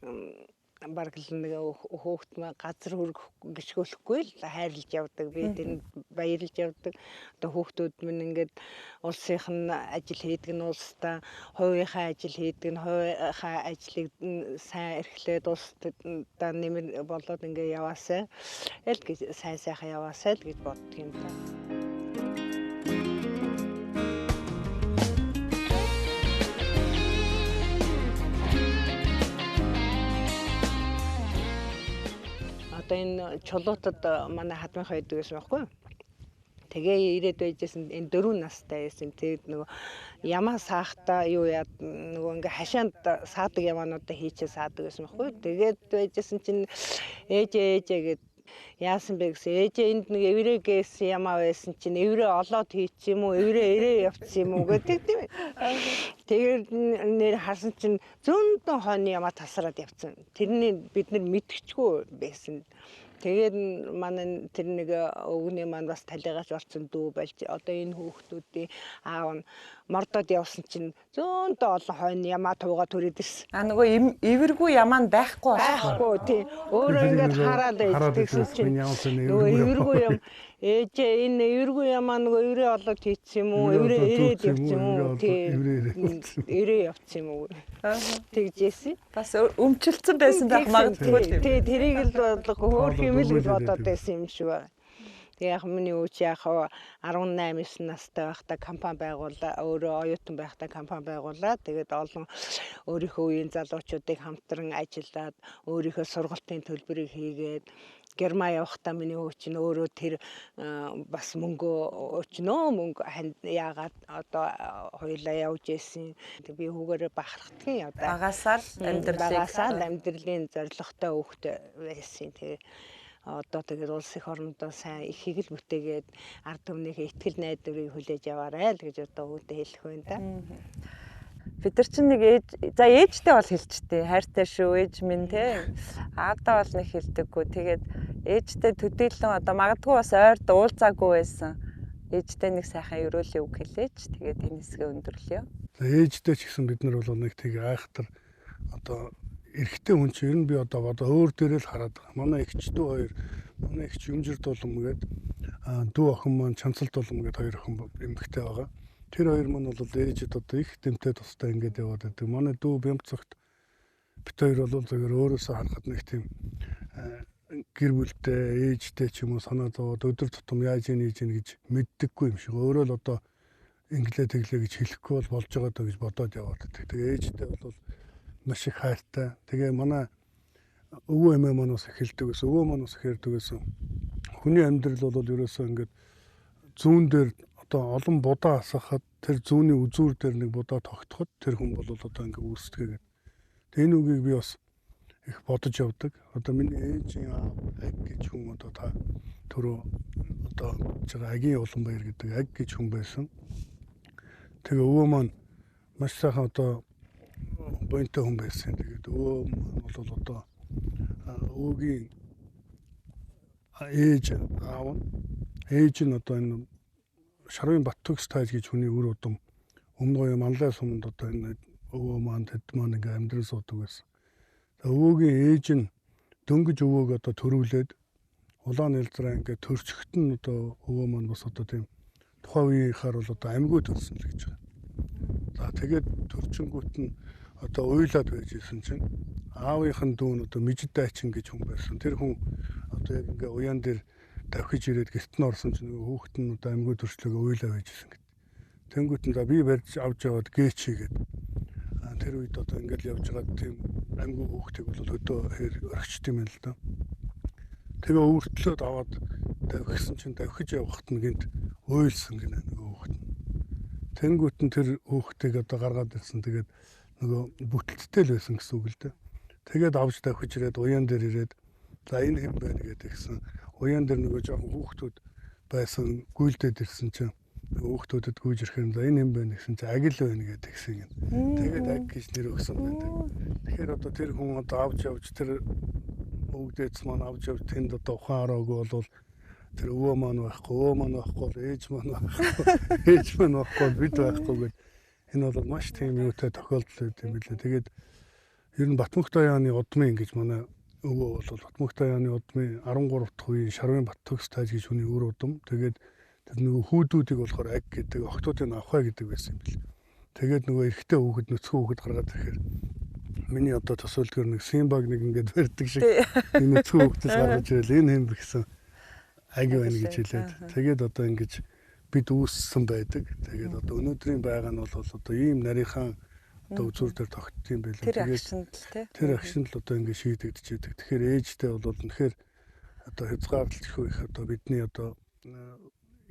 бараг л нэг хүүхд маань газар хөрөх гიშгүүлэхгүй л хайрлаж явдаг. Би тэнд баярлаж явдаг. Одоо хүүхдүүд минь ингээд улсынх нь ажил хийдэг нь улстай, хувийнхаа ажил хийдэг нь хувийнхаа ажлыг сайн эрхлээд улсдаа нэмэр болоод ингээд яваасай. Л гэж сайн сайхан яваасай л гэж боддог юм да. Одоо энэ чулуутад манай хадмынхаа идэг гэсэн байхгүй юу? Тэгээ ирээд байжсэн энэ 4 настай байсан. Тэгээд нөгөө ямаа саахта юу яа нөгөө ингээ хашаанд саадаг ямаануудаа хийчээ саадаг гэсэн байхгүй юу? Тэгээд байжсэн чинь ээжээ гэд яасан бэ гэсэн. Ээжээ энд нэг эврэгээс ямаа байсан чинь эврээ олоод хийчих юм уу? Эврээ ирээ явчих юм уу гэдэг тийм ээ. Тэгээд нэр харсан чинь зөндөн хойны ямаа тасраад явцсан. Тэрний бид нар мэдчихгүй байсан. Тэгээд манай тэр нэг өвгний маань бас талигаач болсон дүү болж одоо энэ хүүхдүүдийн аав нь мордоод явсан чинь зөндөө олон хойно ямаа туугаа төрөөд ирсэн. Нөгөө эвэргүй ямаа нь байхгүй Байхгүй тий. Өөрөө ингээд хараад байжсэн чинь нөгөө эвэргүй юм ээжээ энэ эвэргүй ямаа нөгөө эврээ олоод хийчих юм уу? Эврээ ирээд явчих юм уу? Тий. Ирээ явчих юм уу? Тэгжээсэн. бас өмчлөлтсөн байсан байх магадгүй. Тий, тэрийг л хөөх юм л гэж бодоод байсан юм шиг байна. Тэгээ яг миний өвч яг 18-9 настай байхдаа компани байгууллаа. Өөрөө оюутан байхдаа компани байгууллаа. Тэгээд олон өөрийнхөө үеийн залуучуудыг хамтран ажиллаад өөрийнхөө сургалтын төлбөрийг хийгээд Герман явахдаа миний өвч нь өөрөө тэр бас мөнгө өчнөө мөнгө яагаад одоо хоёлаа явж ийсэн. Би хүүгээрээ бахархдгийн одоо Багасаал амьдралын зорилготой хүүхдээ байсан. Тэгээ одоо тэгээд улс их орондоо сайн ихийг л бүтээгээд ард түмнийхээ ихтгэл найдварыг хүлээж аваарай л гэж одоо үүдээ хэлэх байна да. Бид нар чинь нэг ээжтэй бол хэлчтэй. Хайртай шүү ээж минь те. Аавдаа бол нэг хэлдэггүй. Тэгээд ээжтэй төдийлөн одоо магадгүй бас ойрд уулзаагүй байсан. Ээжтэй нэг сайхан өрөөлөө үг хэлээч. Тэгээд энэ хэсгээ өндөрлөё. Ээжтэй ч гэсэн бид нар бол нэг тийг айхтар одоо эрэгтэй хүн чинь ер нь би одоо өөр дээрээ л хараад байгаа. Манай эгч дүү хоёр, манай эгч Юмжир Дулам гээд дүү охин маань Чанцал Дулам гээд хоёр охин эмэгтэй байгаа. Тэр хоёр маань бол ээжэд одоо их дэмтэй тустай ингээд яваад байдаг. Манай дүү Бямцагт бит хоёр бол зөвхөн өөрөөсөө харахад нэг тийм гэр бүлтэй, ээжтэй ч юм уу санаа зовоод өдөр тутам яаж ийж гэж мэддэггүй юм шиг. Өөрөө л одоо инглээ тэглээ гэж хэлэхгүй болж байгаа даа гэж бодоод яваад байдаг. Тэгээ ээжтэй бол маш их хайртай. Тэгээ манай өвөө эмээ маань бас эхэлдэг гэсэн. Өвөө маань бас эхэлдэг гэсэн. Хүний амьдрал бол ерөөсөө ингээд зүүн дээр одоо олон будаа асахад тэр зүүнний үзүүр дээр нэг будаа тогтоход тэр хүн бол одоо ингээд үүсдэгээд. Тэгээ энэ үгийг би бас их бодож явдаг. Одоо миний ээжийн аав гэж хүн одоо та түрүү одоо жага Агийн Уланбаяр гэдэг аг гэж хүн байсан. Тэгээ өвөө маань маш сайхан одоо буянтай хүн байсан. Тэгээд өвөө бол одоо өвгийн ээж аав ээж нь одоо энэ Шарвын Баттөгс тааж гэж хүний үр удам өмнө манлай суманд одоо энэ өвөө маань тэд маань ингээм амьдрал суудаг байсан. Өвөөгийн ээж нь дөнгөж өвөөг одоо төрүүлээд улаан нэлзраа ингээд төрчгт нь одоо өвөө маань бас одоо тийм тухайн үеийнхаар бол одоо амьгүй төрсөн л гэж байна. За тэгээд төрчингүүт нь одоо уйлаад байж исэн чинь аавынх нь дүү нь одоо Мижид Дайчин гэж хүн байсан. Тэр хүн одоо яг ингээ уян дээр давхиж ирээд гэрт нь орсон чинь хүүхэд нь одоо амьгүй төрчлөөгөө уйлаа байж исэн гэд. Тэнгүүт нь за би барьж авч яваад гээч хийгээд тэр үед одоо ингээл явж байгаа тийм амьгүй хүүхдийг бол өдөө хэр орчт юм л да. Тэгээ өвөртлөөд аваад давхисан чинь давхиж явахт нь гинт уйлсан гинэ нөгөө хүүхд нь. Тэнгүүт нь тэр хүүхдийг одоо гаргаад ирсэн. Тэгээд нөгөө бүтэлттэй л байсан гэсэн үг л да. Тэгээд авч давхиж ирээд уян дээр ирээд за энэ хэм байна гэдэг гисэн. Уян дээр нөгөө жоохон хүүхдүүд байсан гүйлдээд ирсэн чинь хүүхдүүдэд гүйж ирэх юм за энэ хэм байна гэсэн чинь агил байна гэдэг гисэн юм. Тэгээд аг гэж нэр өгсөн байдаг. Тэгэхээр одоо тэр хүн одоо авч явж тэр өвгдөөц маань авч явж тэнд одоо ухаан ороогүй бол тэр өвөө маань байхгүй ээж маань байхгүй бид байхгүй гэдэг энэ бол маш тийм юутай тохиолдол байт юм билээ. Тэгээд ер нь Батмөх Даяаны удмын гэж манай өвөө бол Батмөх Даяаны удмын 13 дахь үеийн Шарвын Бат төгс тааж гэж хүний өр удам. Тэгээд тэр нөгөө хүүдүүдийг болохоор аг гэдэг охтуудыг авахаа гэдэг байсан юм бил. Тэгээд нөгөө эрэгтэй хүүхэд нөцгөө хүүхэд гаргаад ирэхээр миний одоо төсөөлдгөр нэг Симбаг нэг ингээд барьдаг шиг энэ нөцгөө хүүхдээс гаргаж ирэл энэ хэм гэсэн аг байна гэж хэлээд тэгээд одоо ингэж бид үүссэн байдаг. Тэгээд одоо өнөөдрийн байгаа нь бол одоо ийм нарийнхан одоо үзүүр дээр тогтсон юм байлаа. Тэр агшинд л тий. Тэр агшинд л одоо ингэ шийдэгдчихэдэг. Тэгэхээр ээжтэй бол үнэхээр одоо хязгаарлалтгүй их одоо бидний одоо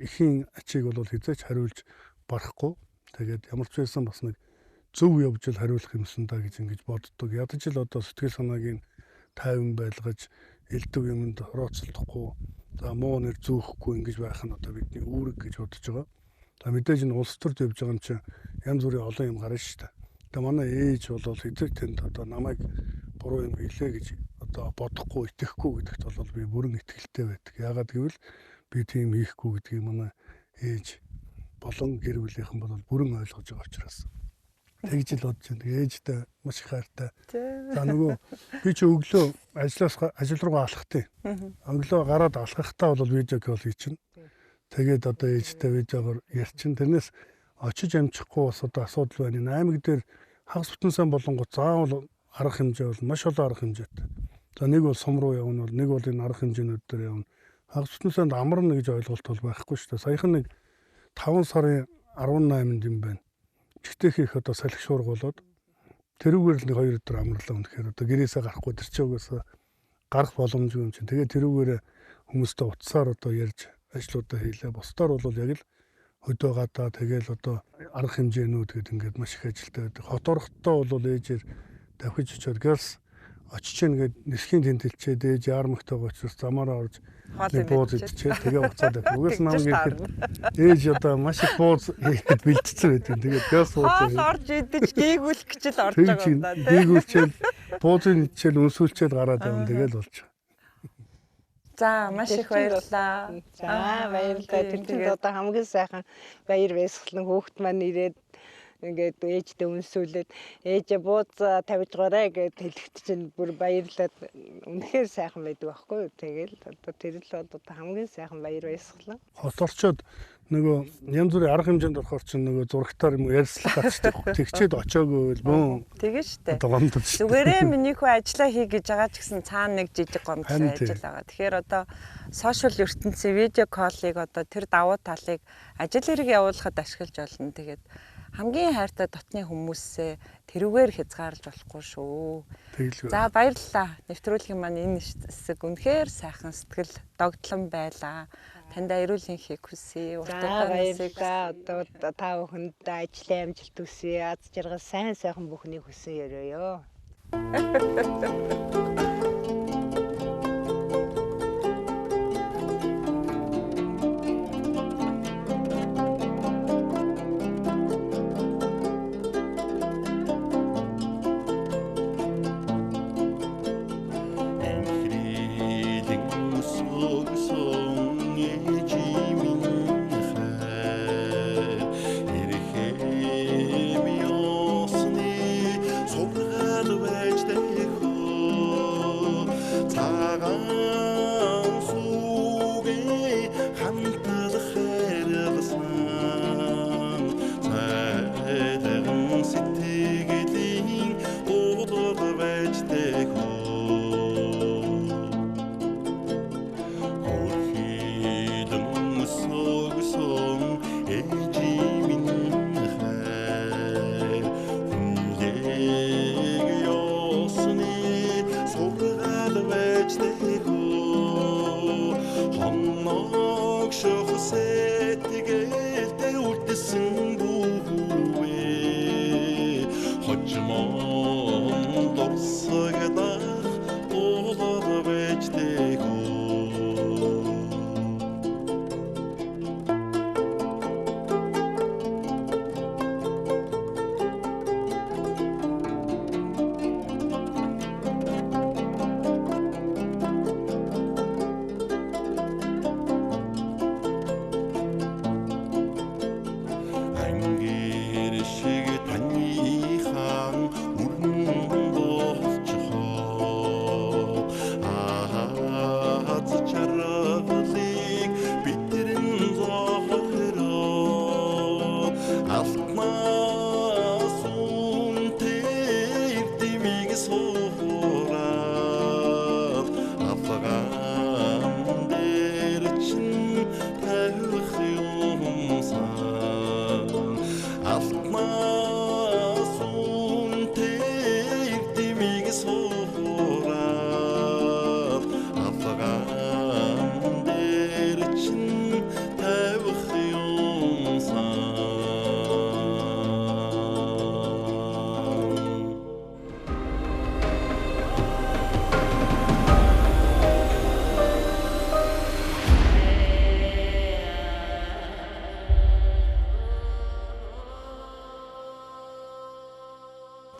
эхийн ачийг бол хязгаарч хариулж барахгүй. Тэгээд ямар ч байсан бас нэг зөв явж л хариулах юмсан да гэж ингэж боддог. Ядаж л одоо сэтгэл санаагийн тайван байлгаж элдв юмд орооцолдохгүй за муу нэр зөөхгүй ингэж байх нь одоо бидний үүрэг гэж бодож байгаа. За мэдээж энэ улс төрд явж байгаа юм чинь янз бүрийн олон юм гарна шүү дээ. Тэгээ манай ээж бол хэзээ тэнд одоо намайг буруу юм хийлээ гэж одоо бодохгүй итгэхгүй гэдэгт бол би бүрэн итгэлтэй байдаг. Яагаад гэвэл би тийм хийхгүй гэдгийг манай ээж болон гэр бүлийнхэн бол бүрэн ойлгож байгаа учраас тэгж л бодож байна. Тэгээ ээжтэй маш их хайртай. За нөгөө би ч өглөө ажил руугаа алхах тийм. Өглөө гараад алхахтаа бол видео кол хийчихнэ. Тэгээд одоо ээжтэй видеогоор ярьчин. Тэрнээс очиж амжихгүй бас одоо асуудал байна. Аймаг дээр хагас бүтэн сан болонгот заавал арга хэмжээ бол маш олон арга хэмжээтэй. За нэг бол сум руу явна бол нэг бол энэ арга хэмжээнүүд дээр явна. Хагас бүтэн санд амарна гэж ойлголт бол байхгүй шүү дээ. Саяхан нэг 5 сарын 18-нд юм байна. Чигтэйх их одоо салхи шуурга болоод тэрүүгээр л нэг 2 өдөр амарлаа үнэхээр одоо гэрээсээ гарахгүй тэр чи угаасаа гарах боломжгүй юм чинь. Тэгээ тэрүүгээр хүмүүстэй утсаар одоо ярьж ажлуудаа хийлээ. Бусдаар бол яг л хөдөө гадаа тэгэл одоо арга хэмжээнүүд гэдэг ингээд маш их ажилтай байдаг. Хот орохтоо бол ээжээр давхиж очиод гэрс очиж гээд нисхийн тэнтэлчээд ээж яармагтайгаа очиж замаараа орж бууз идчихээ тэгээ буцаад байх. Угаас нам гээд ээж одоо маш их бууз хийгээд бэлдсэн байдаг. Тэгээд гэрс бууз орж идэж гээгүүлэх гэж л орж байгаа юм да. Гээгүүлчээл буузын идчихэл өнсүүлчээд гараад явна тэгэл болж. За маш их баярлалаа. За баярлалаа. Тэгээд одоо хамгийн сайхан баяр баясгалан хүүхд маань ирээд ингээд ээжтэй үнсүүлээд ээж бууз тавьж гараа гэж хэлэхэд чинь бүр баярлаад үнэхээр сайхан байдаг байхгүй юу. Тэгэл одоо тэр л одоо хамгийн сайхан баяр баясгалан. Хот орчоод нөгөө янз бүрийн арга хэмжээнд орохоор чинь нөгөө зурагтаар юм ярьслах гацдаг. Тэгчээд очоогүй бөө. Тэгээ штэ. Гомдод штэ. Зүгээрээ миний хүү ажиллаа хий гэж байгаа ч гэсэн цаана нэг жижиг гомдол ажил байгаа. Тэгэхээр одоо сошиал ертөнцийн видео коллыг одоо тэр давуу талыг ажил хэрэг явуулахад ашиглаж болно. Тэгээд хамгийн хайртай дотны хүмүүсээ тэрүүгээр хязгаарлаж болохгүй шүү. За баярлалаа. Нэвтрүүлгийн маань энэ хэсэг үнэхээр сайхан сэтгэл догтлон байлаа. Танд аюулын хийх хүсье. Баярлалаа. Одоо та бүхэнд ажлын амжилт хүсье. Аз жаргал сайн сайхан бүхнийг хүсэн ёрёё.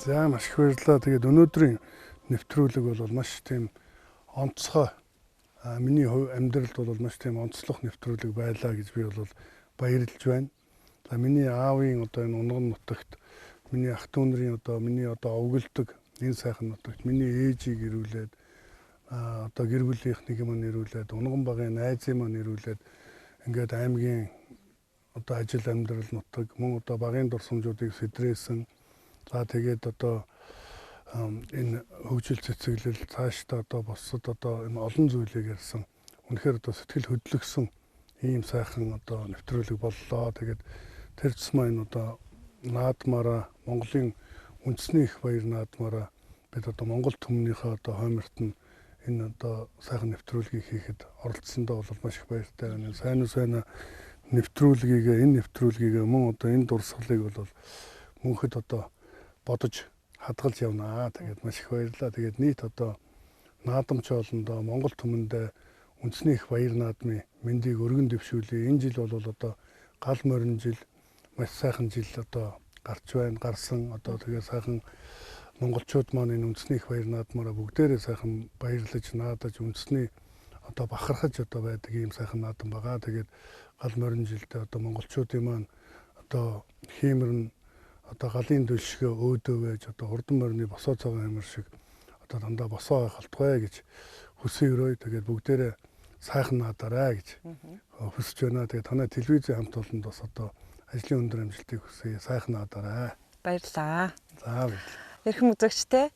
За маш их баярлалаа. Тэгээд өнөөдрийн нэвтрүүлэг бол маш тийм онцгой миний хувь амьдралд бол маш тийм онцлог нэвтрүүлэг байлаа гэж би бол баярлж байна. За миний аавын одоо энэ унган нутагт миний ах дүү нарын миний овгилдог энэ сайхан нутагт миний ээжийг ирүүлээд одоо гэр бүлийнхнийг маань ирүүлээд унган багын найзын маань ирүүлээд ингээд аймгийн ажил амьдрал нутаг мөн багын дурсамжуудыг сэтрээсэн. За тэгээд энэ хөгжил цэцэглэл цаашдаа босод энэ олон зүйлийг ярьсан. Үнэхээр сэтгэл хөдлөсөн ийм сайхан нэвтрүүлэг боллоо. Тэгээд тэр тусмаа энэ наадмаараа Монголын үндэсний их баяр наадмаараа бид Монгол түмнийхээ хойморт нь энэ сайхан нэвтрүүлгийг хийхэд оролцсондоо бол маш их баяртай байна. Сайн энэ нэвтрүүлгийг мөн энэ дурсгалыг бол мөнхөд бодож хадгалж явнаа. Тэгээд маш их баярлалаа. Тэгээд нийт наадамч олондоо Монгол түмэндээ үндэсний их баяр наадмын мэндийг өргөн дэвшүүлье. Энэ жил бол гал морин жил маш сайхан жил гарсан. Тэгээд сайхан монголчууд маань энэ үндэсний их баяр наадмаараа бүгдээрээ сайхан баярлаж наадаж үндэсний бахархаж байдаг ийм сайхан наадам байгаа. Тэгээд гал морин жилдээ монголчуудын маань хиймэрн галын дэлшгээ өөдөө байж хурдан морины босоо цагаан амир шиг дандаа босоо байх болтугай гэж хүсэн өрөө. Тэгээд бүгдээрээ сайхан наадаарай гэж хүсэж байна. Тэгээд танай телевизийн хамт олонд бас ажлын өндөр амжилтыг хүсье. Сайхан наадаарай. Баярлалаа. За баярлалаа. Эрхэм үзэгчтэй,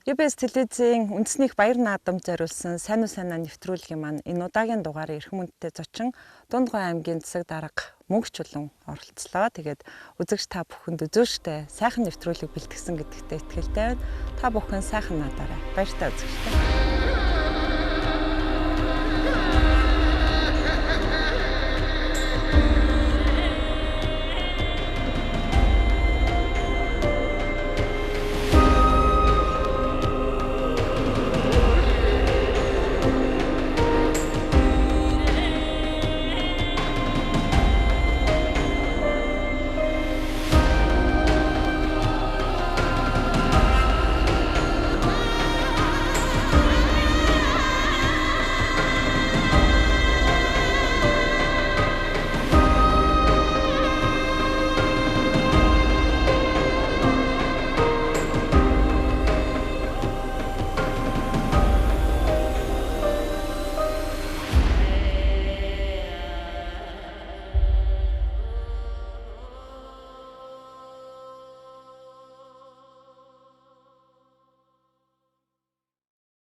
UBS телевизийн үндэсний их баяр наадамд зориулсан сайн уу сайнаа нэвтрүүлгийн маань энэ удаагийн дугаарыг эрхэм хүндтэй зочин Дундгой аймгийн засаг дарга Мөнгө Чулуун оролцлоо. Тэгээд үзэгч та бүхэнд үзүүштэй сайхан нэвтрүүлэг бэлтгэсэн гэдэгтээ итгэлтэй байна. Та бүхэн сайхан надаарай. Баяртай үзэгчтэй.